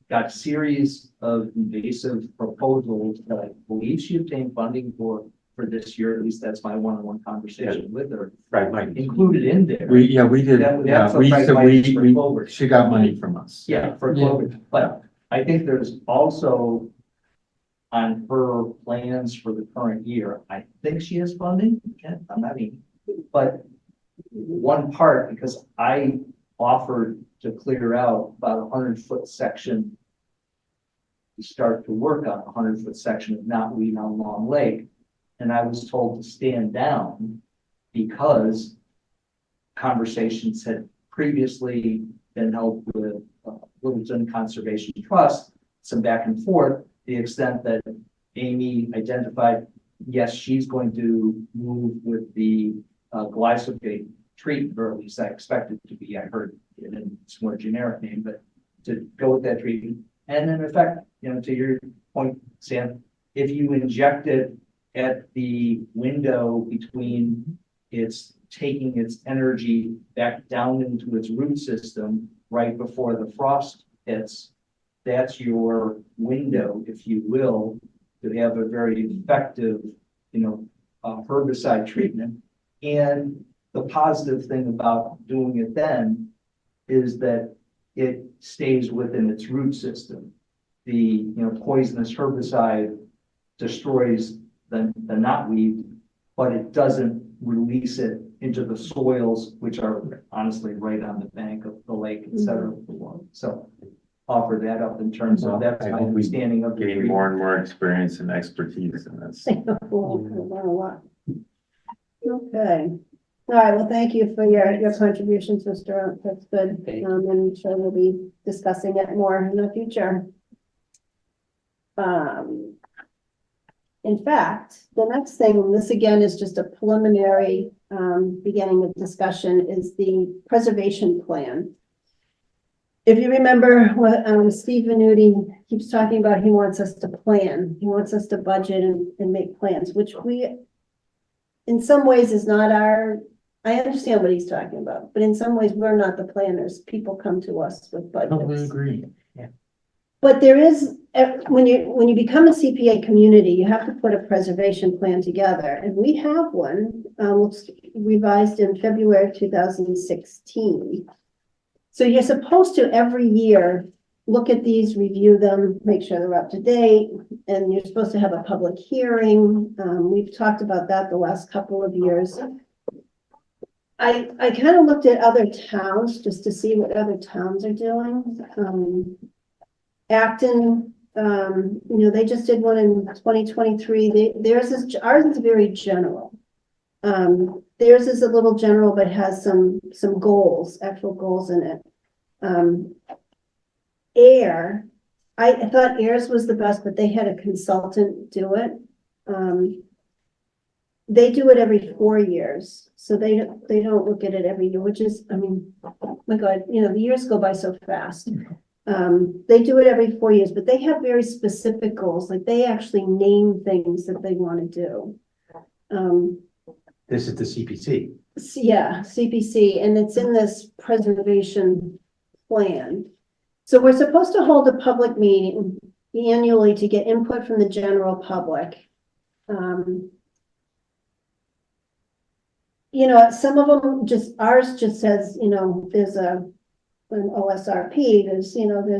J: got a series of invasive proposals that I believe she obtained funding for this year. At least that's my one-on-one conversation with her,
I: Right, Mike.
J: included in there.
D: We did,
J: That-
D: yeah,
J: that's
D: we,
J: the
D: so
J: price for
D: we,
J: Clover.
D: she got money from us.
J: Yeah, for
H: Yeah.
J: Clover, but I think there's also on her plans for the current year, I think she has funding, I'm not even, But one part, because I offered to clear out about 100-foot section to start to work on a 100-foot section of knotweed on Long Lake. And I was told to stand down because conversations had previously been held with Littleton Conservation Trust, some back and forth, to the extent that Amy identified, yes, she's going to move with the glyphosate treatment, or at least I expected to be. I heard it in its more generic name, but to go with that treatment. And in effect, to your point, Sam, if you inject it at the window between it's taking its energy back down into its root system right before the frost hits, that's your window, if you will, to have a very effective, herbicide treatment. And the positive thing about doing it then is that it stays within its root system. The poisonous herbicide destroys the knotweed, but it doesn't release it into the soils, which are honestly right on the bank of the lake, et cetera. So offer that up in terms of that's
D: I
J: my
D: hope we
J: understanding of the
D: Getting more and more experience and expertise in this.
A: Okay. All right, well, thank you for your contributions, Mr. Oak. That's good.
H: Thank
A: And I'm sure we'll be discussing it more in the future. In fact, the next thing, and this again is just a preliminary beginning of discussion, is the preservation plan. If you remember what Steve Venuti keeps talking about, he wants us to plan. He wants us to budget and make plans, which we, in some ways, is not our. I understand what he's talking about, but in some ways, we're not the planners. People come to us with budgets.
D: Agree.
A: But there is, when you become a CPA community, you have to put a preservation plan together, and we have one, revised in February 2016. So you're supposed to every year look at these, review them, make sure they're up to date, and you're supposed to have a public hearing. We've talked about that the last couple of years. I kind of looked at other towns just to see what other towns are doing. Acton, they just did one in 2023. Ours is very general. Theirs is a little general, but has some goals, actual goals in it. AIR, I thought AIR's was the best, but they had a consultant do it. They do it every 4 years, so they don't look at it every year, which is, oh my God, the years go by so fast. They do it every 4 years, but they have very specific goals, like they actually name things that they want to do.
I: This is the CPC.
A: Yeah, CPC, and it's in this preservation plan. So we're supposed to hold a public meeting annually to get input from the general public. Some of them ours just says, there's an OSRP, there's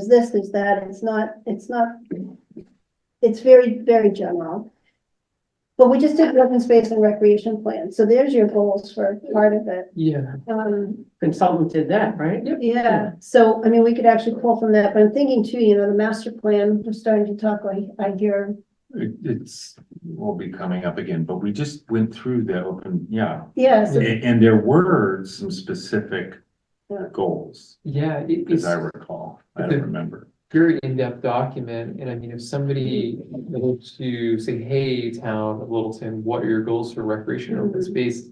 A: this, there's that. It's very, very general. But we just did open space and recreation plan. So there's your goals for part of it.
H: Yeah.
C: Consultant did that, right?
A: Yeah, so, we could actually pull from that, but I'm thinking too, the master plan, we're starting to talk, I hear.
D: It's, will be coming up again, but we just went through the open, yeah.
A: Yeah, so,
D: And there were some specific
A: Yeah.
D: goals,
H: Yeah,
D: as I recall. I don't remember.
H: very in-depth document, and if somebody were to say, hey, town of Littleton, what are your goals for recreation or open space?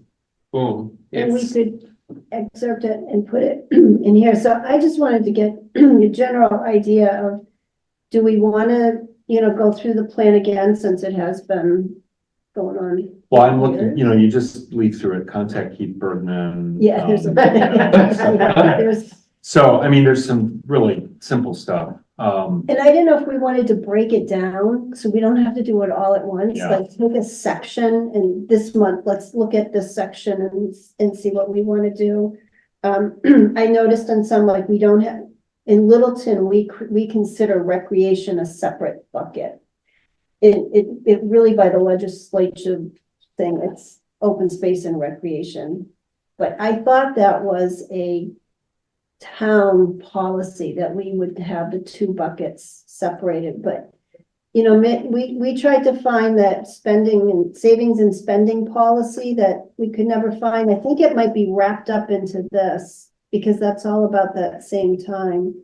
H: Boom.
A: and we
H: It's,
A: could excerpt it and put it in here, so I just wanted to get your general idea of, do we want to, go through the plan again, since it has been going on?
D: Well, I'm looking, you just leaf through it, contact Keith Bergman.
A: Yeah, there's there's,
D: So, there's some really simple stuff.
A: and I didn't know if we wanted to break it down, so we don't have to do it all at once,
D: Yeah.
A: like take a section, and this month, let's look at this section and see what we want to do. I noticed in some, like, we don't have, in Littleton, we consider recreation a separate bucket. It really, by the legislature thing, open space and recreation. But I thought that was a town policy that we would have the two buckets separated, but you know, we tried to find that spending and savings and spending policy that we could never find. I think it might be wrapped up into this because that's all about that same time.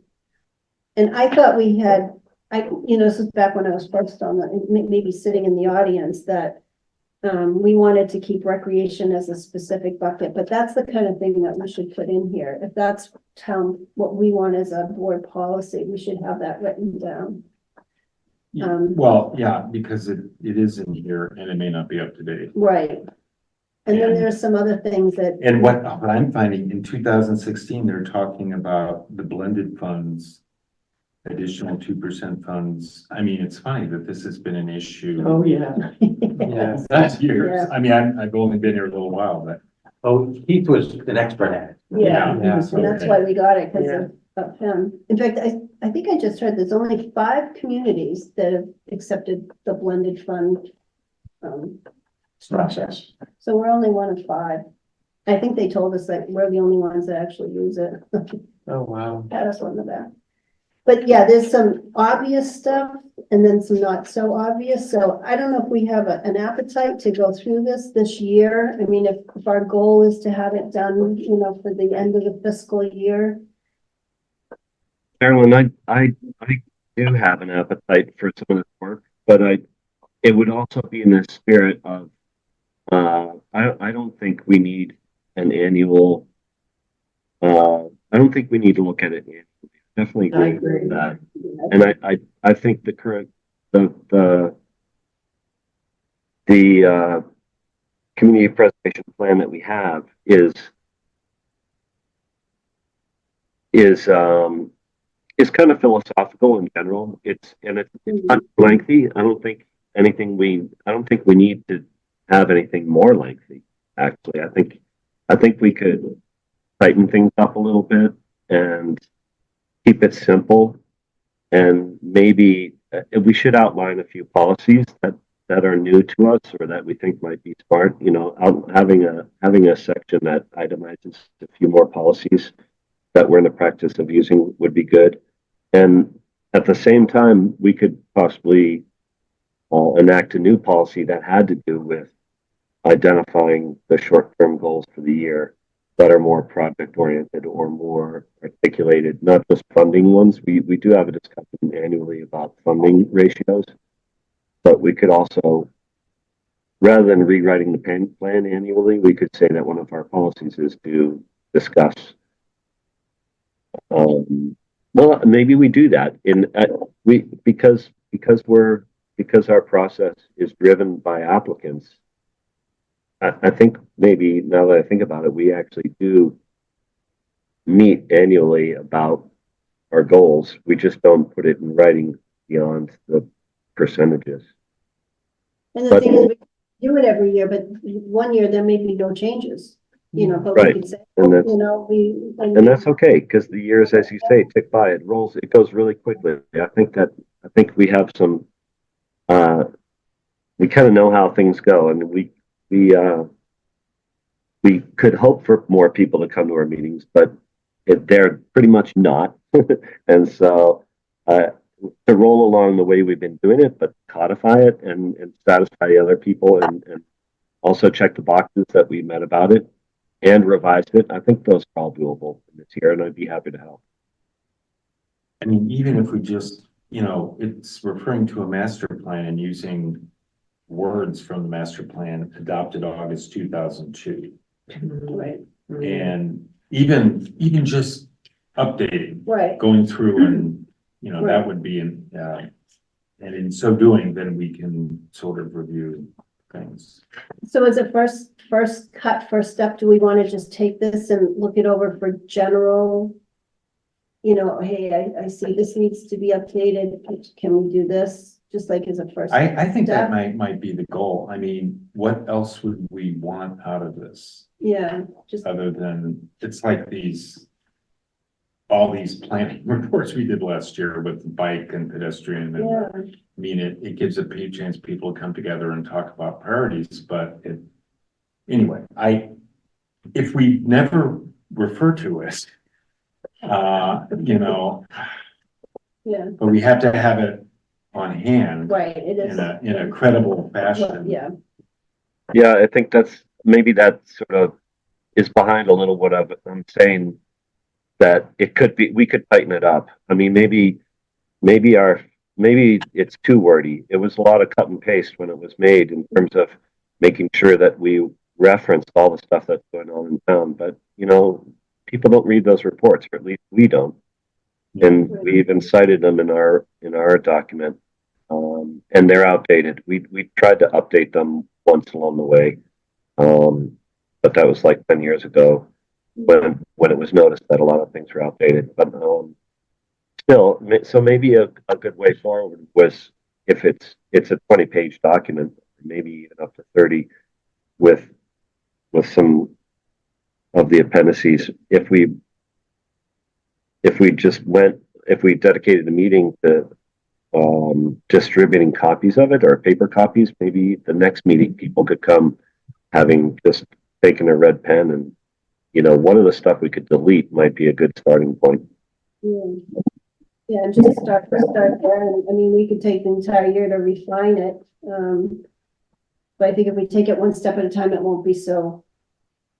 A: And I thought we had, you know, this was back when I was first on the, maybe sitting in the audience, that we wanted to keep recreation as a specific bucket, but that's the kind of thing that we should put in here. If that's town, what we want as a board policy, we should have that written down.
D: Well, yeah, because it is in here and it may not be up to date.
A: Right. And then
D: And-
A: there's some other things that.
D: And what I'm finding in 2016, they're talking about the blended funds, additional 2% funds. I mean, it's funny that this has been an issue.
C: Oh, yeah.
H: Yes.
D: Last years.
A: Yeah.
D: I mean, I've only been here a little while, but
I: Oh, Keith was an expert at it.
A: Yeah,
H: Yeah.
A: and that's why we got it, because of him. In fact, I think I just heard there's only 5 communities that have accepted the blended fund structure.
I: Process.
A: So we're only one of 5. I think they told us that we're the only ones that actually use it.
H: Oh, wow.
A: Pat us on the back. But yeah, there's some obvious stuff and then some not so obvious. So I don't know if we have an appetite to go through this year. I mean, if our goal is to have it done, you know, for the end of the fiscal year.
E: Carolyn, I do have an appetite for some of this work, but it would also be in the spirit of, I don't think we need an annual, I don't think we need to look at it annually. Definitely
C: I
E: agree
C: agree.
E: with that. And I think the current, the community preservation plan that we have is kind of philosophical in general. It's not lengthy. I don't think we need to have anything more lengthy. Actually, I think we could tighten things up a little bit and keep it simple. And maybe we should outline a few policies that are new to us or that we think might be smart. You know, having a section that itemizes a few more policies that we're in the practice of using would be good. And at the same time, we could possibly enact a new policy that had to do with identifying the short-term goals for the year that are more project-oriented or more articulated, not just funding ones. We do have a discussion annually about funding ratios, but we could also, rather than rewriting the plan annually, we could say that one of our policies is to discuss. Well, maybe we do that because our process is driven by applicants. I think maybe now that I think about it, we actually do meet annually about our goals. We just don't put it in writing beyond the percentages.
A: And the
E: But-
A: thing is, we do it every year, but one year there may be no changes, you know, but we
E: Right.
A: could say,
E: And that's,
A: you know,
E: and that's okay, because the years, as you say, tick by, it goes really quickly. I think we have some, we kind of know how things go, and we could hope for more people to come to our meetings, but they're pretty much not. And so, to roll along the way we've been doing it, but codify it and satisfy the other people and also check the boxes that we met about it and revise it. I think those are all doable this year, and I'd be happy to help.
D: I mean, even if we just, you know, it's referring to a master plan and using words from the master plan adopted August 2002.
A: right,
D: And even just updating,
A: right.
D: going through and, you know, that would be and in so doing, then we can sort of review things.
A: So as a first step, do we want to just take this and look it over for general? You know, hey, I see this needs to be updated. Can we do this? Just like as a first.
D: I think that
A: step?
D: might be the goal. I mean, what else would we want out of this?
A: Yeah, just,
D: Other than, it's like all these planning reports we did last year with the bike and pedestrian and
A: yeah,
D: I mean, it gives a chance people to come together and talk about priorities, but anyway, if we never refer to it, you know,
A: Yeah,
D: but we have to have it on hand
A: right, it is.
D: in a credible fashion.
A: Yeah,
E: Yeah, I think maybe that sort of is behind a little what I'm saying, that we could tighten it up. I mean, maybe it's too wordy. It was a lot of cut and paste when it was made in terms of making sure that we referenced all the stuff that's going on in town. But, you know, people don't read those reports, or at least we don't. And we even cited them in our document. And they're outdated. We tried to update them once along the way. But that was like 10 years ago when it was noticed that a lot of things were outdated. But still, so maybe a good way forward was, if it's a 20-page document, maybe even up to 30, with some of the appendices. If we dedicated the meeting to distributing copies of it, or paper copies, maybe the next meeting people could come having just taken a red pen, and, you know, one of the stuff we could delete might be a good starting point.
A: yeah, and just start there, and, I mean, we could take the entire year to refine it, but I think if we take it one step at a time, it won't be so,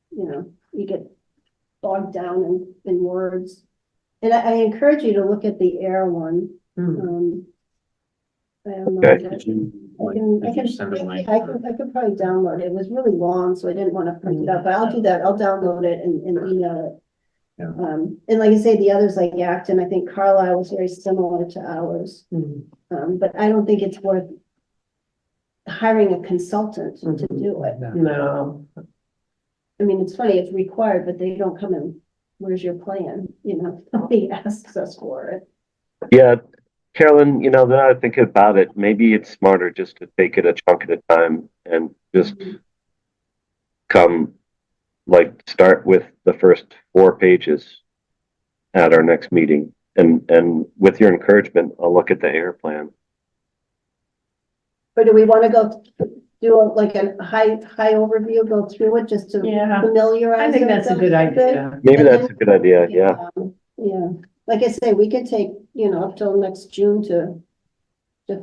A: you know, you get bogged down in words. And I encourage you to look at the air one. I don't know.
E: Okay.
A: I could probably download it. It was really long, so I didn't want to print it out, but I'll do that. I'll download it and email it.
D: Yeah.
A: And like I say, the others like Acton, I think Carlisle was very similar to ours. But I don't think it's worth hiring a consultant to do it.
C: No.
A: I mean, it's funny, it's required, but they don't come in, where's your plan? You know, nobody asks us for it.
E: Yeah, Carolyn, you know, now I think about it, maybe it's smarter just to take it a chunk at a time and just start with the first 4 pages at our next meeting. And with your encouragement, I'll look at the air plan.
A: Or do we want to go do a high overview, go through it just to
C: Yeah.
A: familiarize?
C: I think that's a good idea.
E: Maybe that's a good idea, yeah.
A: Yeah, like I say, we could take, you know, up till next June to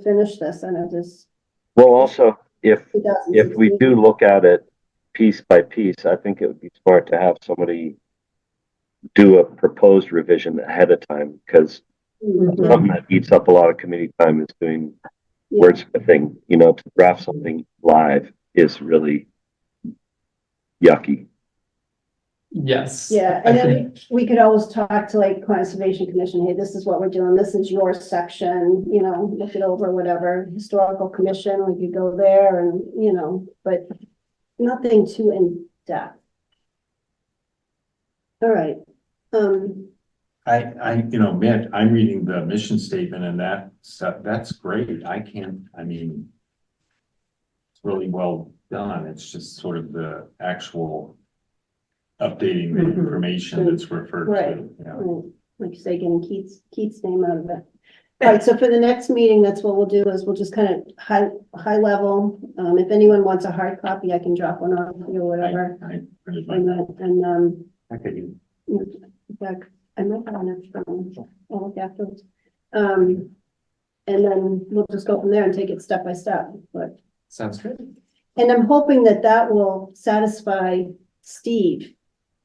A: finish this, and it is.
E: Well, also, if we
A: 2016.
E: do look at it piece by piece, I think it would be smart to have somebody do a proposed revision ahead of time, because
A: Mhm.
E: something that eats up a lot of committee time is doing
A: Yeah.
E: wordsmithing. You know, to draft something live is really yucky.
H: Yes.
A: Yeah,
H: I
A: and
H: think-
A: then we could always talk to like Conservation Commission, hey, this is what we're doing, this is your section, you know, look it over, whatever. Historical Commission, we could go there and, you know, but nothing too in depth. All right,
D: You know, Mitt, I'm reading the mission statement, and that's great. I mean, it's really well done. It's just sort of the actual updating the
C: Mhm.
D: information that's referred
A: Right.
D: to. Yeah.
A: right, like you say, getting Keith's name out of it. All right, so for the next meeting, that's what we'll do, is we'll just kind of high level. If anyone wants a hard copy, I can drop one off or whatever.
D: I printed my.
A: And
D: Okay.
A: in fact, I might have an extra one. I'll look afterwards. And then we'll just go from there and take it step by step, but.
H: Sounds good.
A: And I'm hoping that will satisfy Steve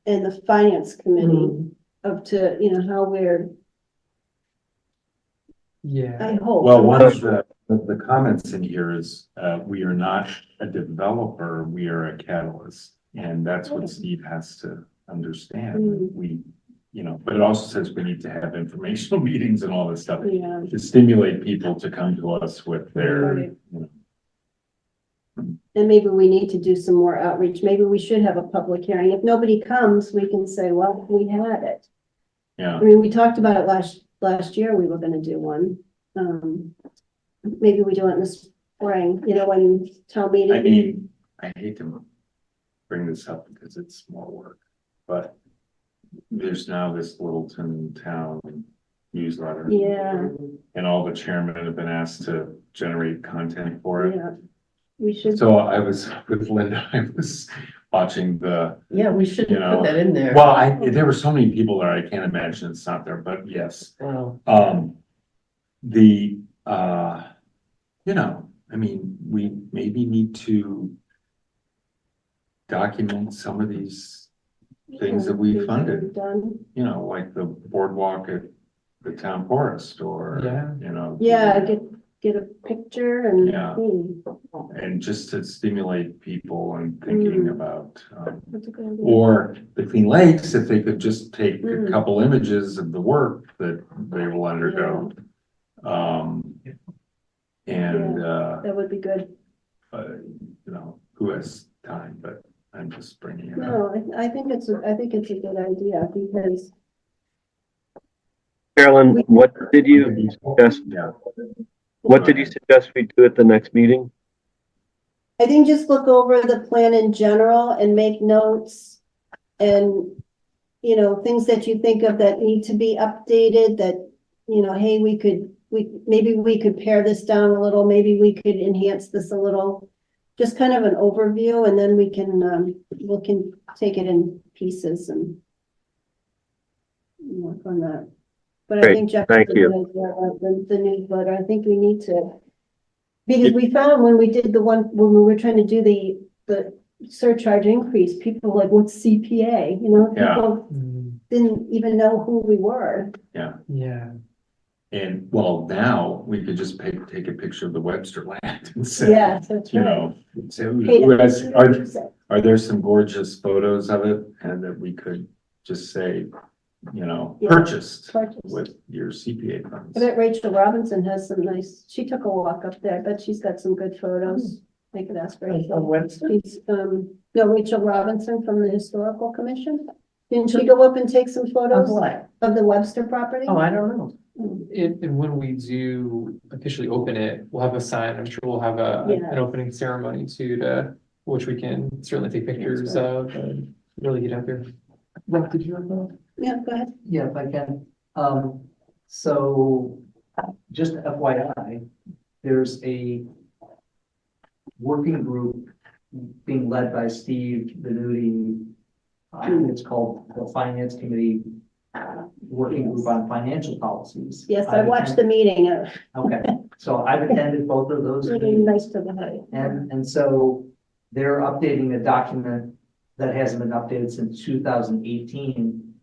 A: and the finance committee of you know, how I
H: Yeah.
A: hope.
D: Well, one of the comments in here is, we are not a developer, we are a catalyst. And that's what Steve has to understand.
A: Mm.
D: You know, but it also says we need to have informational meetings and all this stuff
A: Yeah,
D: to stimulate people to come to us with their,
A: Right.
D: you know.
A: and maybe we need to do some more outreach. Maybe we should have a public hearing. If nobody comes, we can say, well, we had it.
D: Yeah.
A: I mean, we talked about it last year, we were gonna do one. Maybe we do it in the spring, you know, when town meeting.
D: I mean, I hate to bring this up because it's more work, but there's now this Littleton Town newsletter.
A: Yeah,
D: And all the chairmen have been asked to generate content for it.
A: yeah, we should.
D: So I was with Linda, I was watching the,
C: Yeah, we should
D: You know,
C: put that in there.
D: well, there were so many people there, I can't imagine it's not there, but yes.
C: Wow.
D: The, you know, I mean, we maybe need to document some of these things that we
A: Things
D: funded,
A: we've done.
D: you know, like the boardwalk at the town forest or,
H: Yeah.
D: you know.
A: Yeah, get a picture and.
D: Yeah. And just to stimulate people and thinking about,
A: That's a good idea.
D: or the Clean Lakes, if they could just take a
A: Mm.
D: couple images of the work that they will undergo. And,
A: That would be good.
D: you know, who has time, but I'm just bringing it up.
A: No, I think it's a good idea because,
E: Carolyn, what did you suggest?
D: Yeah.
E: What did you suggest we do at the next meeting?
A: I think just look over the plan in general and make notes and, you know, things that you think of that need to be updated that, you know, hey, maybe we could pare this down a little, maybe we could enhance this a little. Just kind of an overview and then we can take it in pieces and work on that. But I
E: Great,
A: think Jeff.
E: thank
A: did a
E: you.
A: good idea about the newsletter. I think we need to. Because we found when we did when we were trying to do the surcharge increase, people were like, what's CPA? You know,
D: Yeah.
A: people didn't even know who we were.
H: Yeah.
D: And well, now we could just take a picture of the Webster land and say,
A: Yes, that's
D: you
A: right.
D: know, say,
A: Hey,
D: are there some gorgeous photos of it? And that we could just say, you know,
A: Yeah.
D: purchased
A: Purchased.
D: with your CPA funds.
A: I bet Rachel Robinson has some nice, she took a walk up there, but she's got some good photos. I could ask Rachel.
C: Webster?
A: She's, no, Rachel Robinson from the Historical Commission. Didn't she go up and take some
C: Of
A: photos
C: what?
A: of the Webster property?
C: Oh, I don't know.
H: And when we do officially open it, we'll have a sign, I'm sure we'll have
A: Yeah.
H: an opening ceremony too, which we can certainly take pictures
A: right.
H: of and really get out there. Rob, did you have that?
A: Yeah, go ahead.
J: Yeah, if I can. So just FYI, there's a working group being led by Steve Venuti. It's called the Finance Committee Working Group on Financial Policies.
A: Yes, I watched the meeting.
J: Okay, so I've attended both of those
A: Really
J: meetings.
A: nice to the height.
J: And so they're updating a document that hasn't been updated since 2018.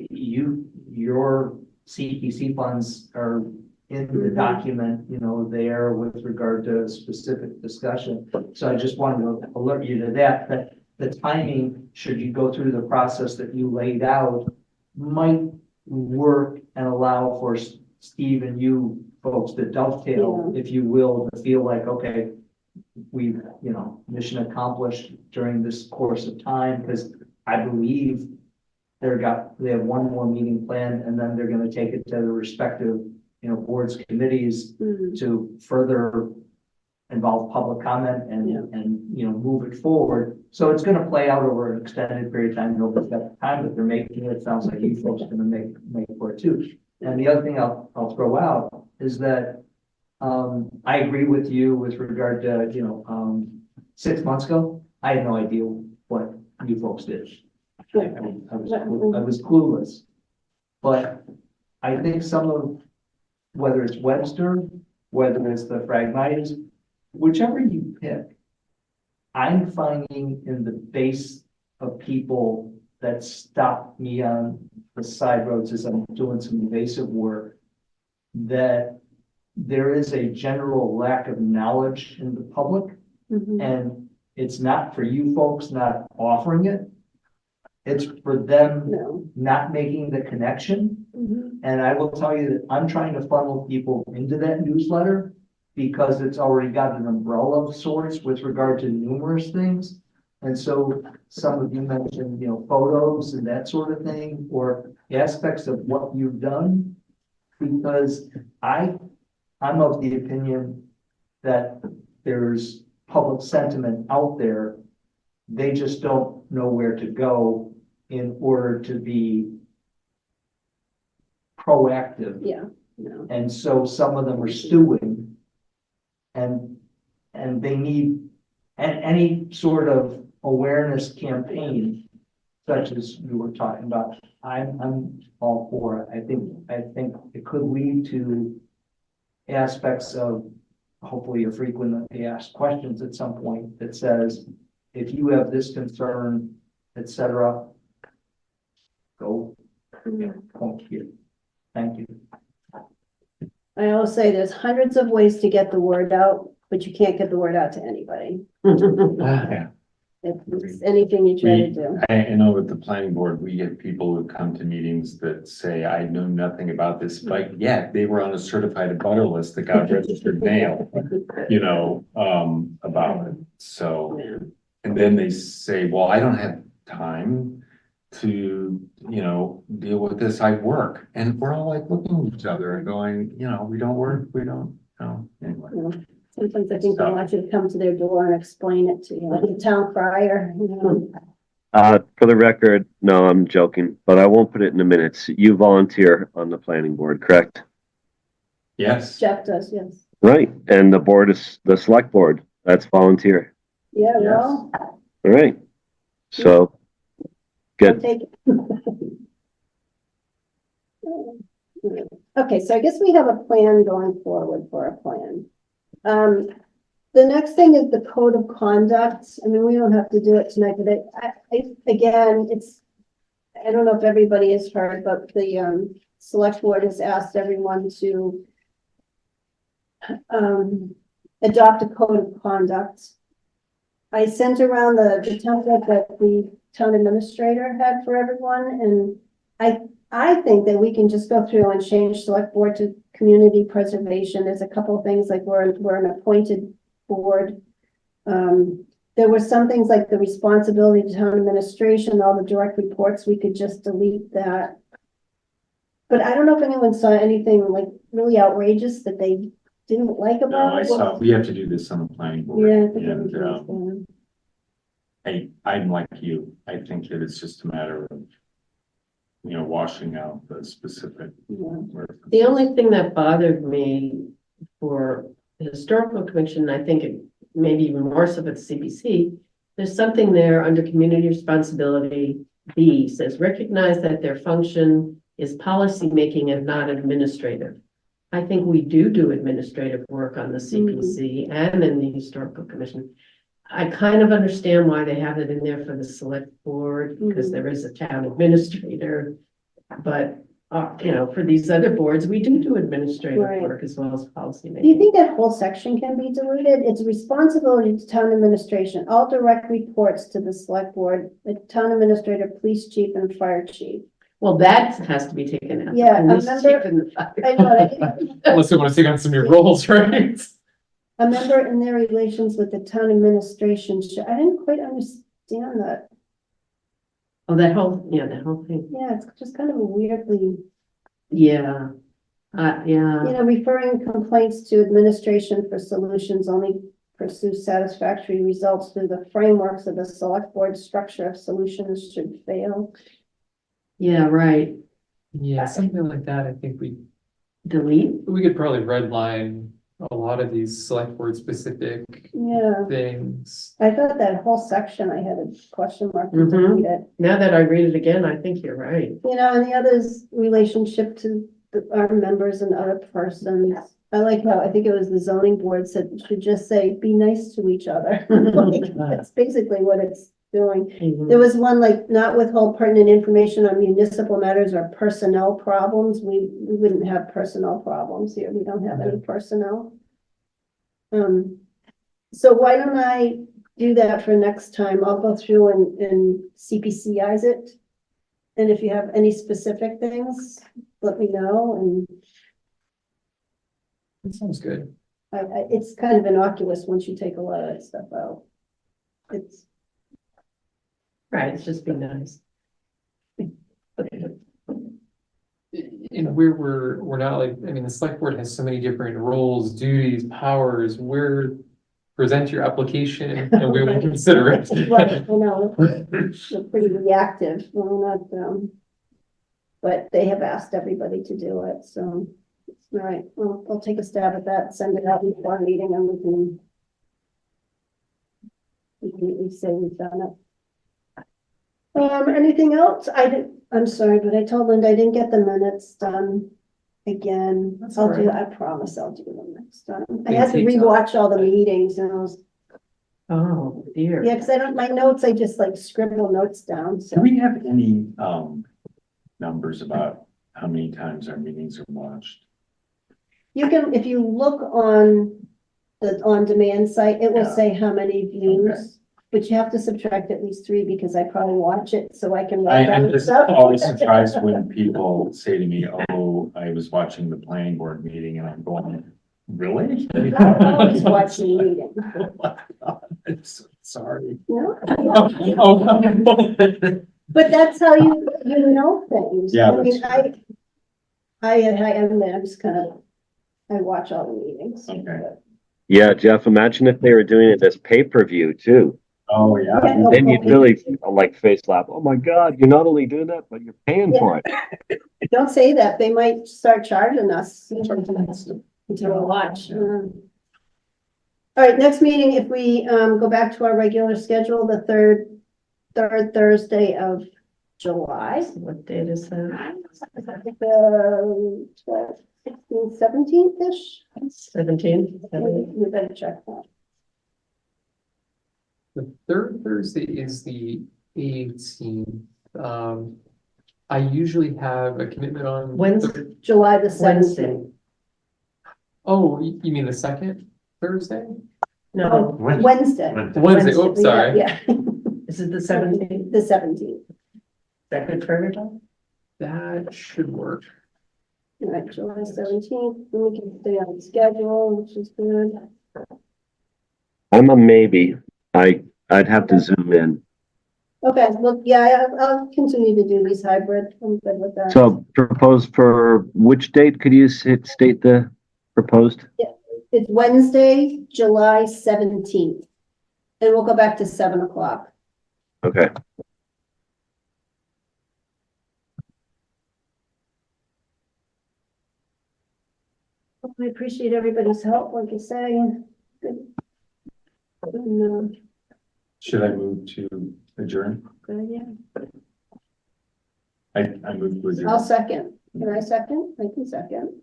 J: Your CPC funds are in the
A: Mhm.
J: document, you know, there with regard to specific discussion. So I just wanted to alert you to that the timing, should you go through the process that you laid out, might work and allow for Steve and you folks to dovetail, if you will, to feel like, okay, we've, you know, mission accomplished during this course of time, because I believe they have one more meeting planned, and then they're gonna take it to the respective, you know, boards, committees to further involve public comment and, you know, move it forward. So it's gonna play out over an extended period of time. Nobody's got the time that they're making it. It sounds like you folks are gonna make for it too. And the other thing I'll throw out is that, I agree with you with regard to, you know, 6 months ago, I had no idea what you folks did. I mean, I was clueless. But I think some of, whether it's Webster, whether it's the Phragmites, whichever you pick, I'm finding in the base of people that stop me on the side roads as I'm doing some invasive work, that there is a general lack of knowledge in the public, and it's not for you folks not offering it. It's for them
A: No.
J: not making the connection.
A: Mhm.
J: And I will tell you that I'm trying to funnel people into that newsletter because it's already got an umbrella of sorts with regard to numerous things. And so some of you mentioned, you know, photos and that sort of thing, or aspects of what you've done. Because I'm of the opinion that there's public sentiment out there. They just don't know where to go in order to be proactive.
A: Yeah, no.
J: And so some of them are stewing. And they need any sort of awareness campaign, such as you were talking about, I'm all for it. I think it could lead to aspects of hopefully a frequently asked questions at some point that says, if you have this concern, et cetera, go point here. Thank you.
A: I always say there's hundreds of ways to get the word out, but you can't get the word out to anybody.
D: Yeah.
A: It's anything you try to do.
D: I know with the planning board, we get people who come to meetings that say, I know nothing about this, but yet they were on a certified abutter list that got registered mail, you know, about it. So,
A: Yeah.
D: and then they say, well, I don't have time to, you know, deal with this. I work. And we're all like looking at each other and going, you know, we don't work, we don't, anyway.
A: You know, sometimes I think they want you to come to their door and explain it to you, like the town crier, you know.
E: For the record, no, I'm joking, but I won't put it in the minutes. You volunteer on the planning board, correct?
D: Yes.
A: Jeff does, yes.
E: Right, and the board is the select board. That's volunteer.
A: Yeah,
D: Yes.
A: well,
E: All right. So,
A: I'll
E: good.
A: take it. Okay, so I guess we have a plan going forward for a plan. The next thing is the code of conduct. I mean, we don't have to do it tonight, but again, I don't know if everybody has heard, but the select board has asked everyone to adopt a code of conduct. I sent around the template that the town administrator had for everyone, and I think that we can just go through and change select board to community preservation. There's a couple of things like we're an appointed board. There were some things like the responsibility to town administration, all the direct reports, we could just delete that. But I don't know if anyone saw anything like really outrageous that they didn't like
D: No,
A: about
D: I
A: it.
D: saw, we have to do this on the planning board.
A: Yeah, I think
D: And,
A: everything's fine.
D: I'm like you. I think that it's just a matter of, you know, washing out the specific.
A: Yeah.
C: The only thing that bothered me for the historical commission, I think it maybe even more so with CPC, there's something there under community responsibility. B says recognize that their function is policy making and not administrative. I think we do administrative work on the CPC and in the historical commission. I kind of understand why they have it in there for the select board, because there is a town administrator. But, you know, for these other boards, we do administrative
A: Right.
C: work as well as policy
A: Do you
C: making.
A: think that whole section can be deleted? It's responsibility to town administration, all direct reports to the select board, the town administrator, police chief, and fire chief.
C: Well, that has to be taken out.
A: Yeah,
C: And
A: I
C: this
A: remember-
C: chief and the fire.
A: I know, I didn't-
H: Unless they want to take on some new roles, right?
A: a member in their relations with the town administration, I didn't quite understand that.
C: Oh, that whole thing.
A: Yeah, it's just kind of a weirdly,
C: Yeah. Yeah.
A: you know, referring complaints to administration for solutions only pursue satisfactory results through the frameworks of the select board structure of solutions should fail.
C: Yeah, right.
H: Yeah, something like that. I think
C: Delete.
H: we could probably redline a lot of these select board specific
A: Yeah,
H: things.
A: I thought that whole section, I had a question mark to
C: Mhm.
A: delete it.
C: Now that I read it again, I think you're right.
A: You know, and the other's relationship to our members and other persons. I like how, I think it was the zoning board said, should just say, be nice to each other. Like, that's basically what it's doing. There was one like not withhold pertinent information on municipal matters or personnel problems. We wouldn't have personnel problems here. We don't have any personnel. So why don't I do that for next time? I'll go through and CPCize it. And if you have any specific things, let me know. And
H: That sounds good.
A: it's kind of innocuous once you take a lot of that stuff out. It's,
C: Right, it's just be nice.
H: And we're not like, I mean, the select board has so many different roles, duties, powers. Present your application and we will consider it.
A: right, I know, we're pretty reactive. We're not, but they have asked everybody to do it, so. All right, well, I'll take a stab at that, send it out before our meeting and we can we say we've done it. Anything else? I'm sorry, but I told Linda I didn't get the minutes done again.
H: That's
A: I'll
H: all
A: do,
H: right.
A: I promise I'll do them next time. I
H: They
A: had to
H: take time.
A: rewatch all the meetings and I was,
C: Oh, dear.
A: yeah, because I don't, my notes, I just like scribble notes down,
D: Do
A: so.
D: we have any, numbers about how many times our meetings are watched?
A: You can, if you look on the on-demand site, it will
D: Yeah.
A: say how many
D: Okay.
A: views. But you have to subtract at least 3 because I probably watch it, so I can. write
D: I'm
A: down
D: just
A: stuff.
D: always surprised when people say to me, oh, I was watching the planning board meeting and I'm going, really?
A: I always watch the meeting.
D: I'm so sorry.
A: No?
D: Oh,
A: But that's how you know things.
D: Yeah,
A: I mean,
D: that's
A: I am there, I'm just kind of, I watch all the meetings.
D: Okay.
E: Yeah, Jeff, imagine if they were doing it as pay-per-view too.
D: Oh, yeah.
A: Yeah.
E: Then you'd really like face laugh. Oh my God, you're not only doing that, but you're paying for it.
A: Don't say that, they might start charging us to watch. All right, next meeting, if we go back to our regular schedule, the third Thursday of July.
C: What date is that?
A: The 16th, 17th-ish?
C: 17?
A: You better check that.
H: The third Thursday is the 18th. I usually have a commitment on.
C: Wednesday.
A: July the 17th.
C: Wednesday.
H: Oh, you mean the second Thursday?
C: No,
A: Wednesday.
H: Wednesday, oops, sorry.
A: Yeah,
C: is it the 17th?
A: the 17th.
C: That good for everybody?
H: That should work.
A: All right, July 17th, then we can stay on schedule, which is good.
E: I'm a maybe. I'd have to zoom in.
A: Okay, well, yeah, I'll continue to do these hybrid. I'm good with that.
E: So propose for which date? Could you state the proposed?
A: It's Wednesday, July 17th. And we'll go back to 7 o'clock.
E: Okay.
A: I appreciate everybody's help, like I say. Good. And,
D: Should I move to adjourn?
A: good, yeah.
D: I move to
A: I'll
D: adjourn.
A: second. Can I second? I can second.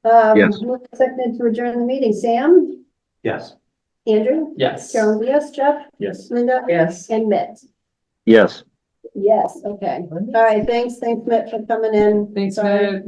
E: Yes.
A: Seconded to adjourn the meeting. Sam,
I: Yes.
A: Andrew,
H: Yes.
A: Carolyn, yes, Jeff,
D: Yes.
A: Linda,
C: Yes.
A: and Mitt.
E: Yes.
A: Yes, okay. All right, thanks, Mitt, for coming in.
H: Thanks,
A: Sorry.
H: Matt.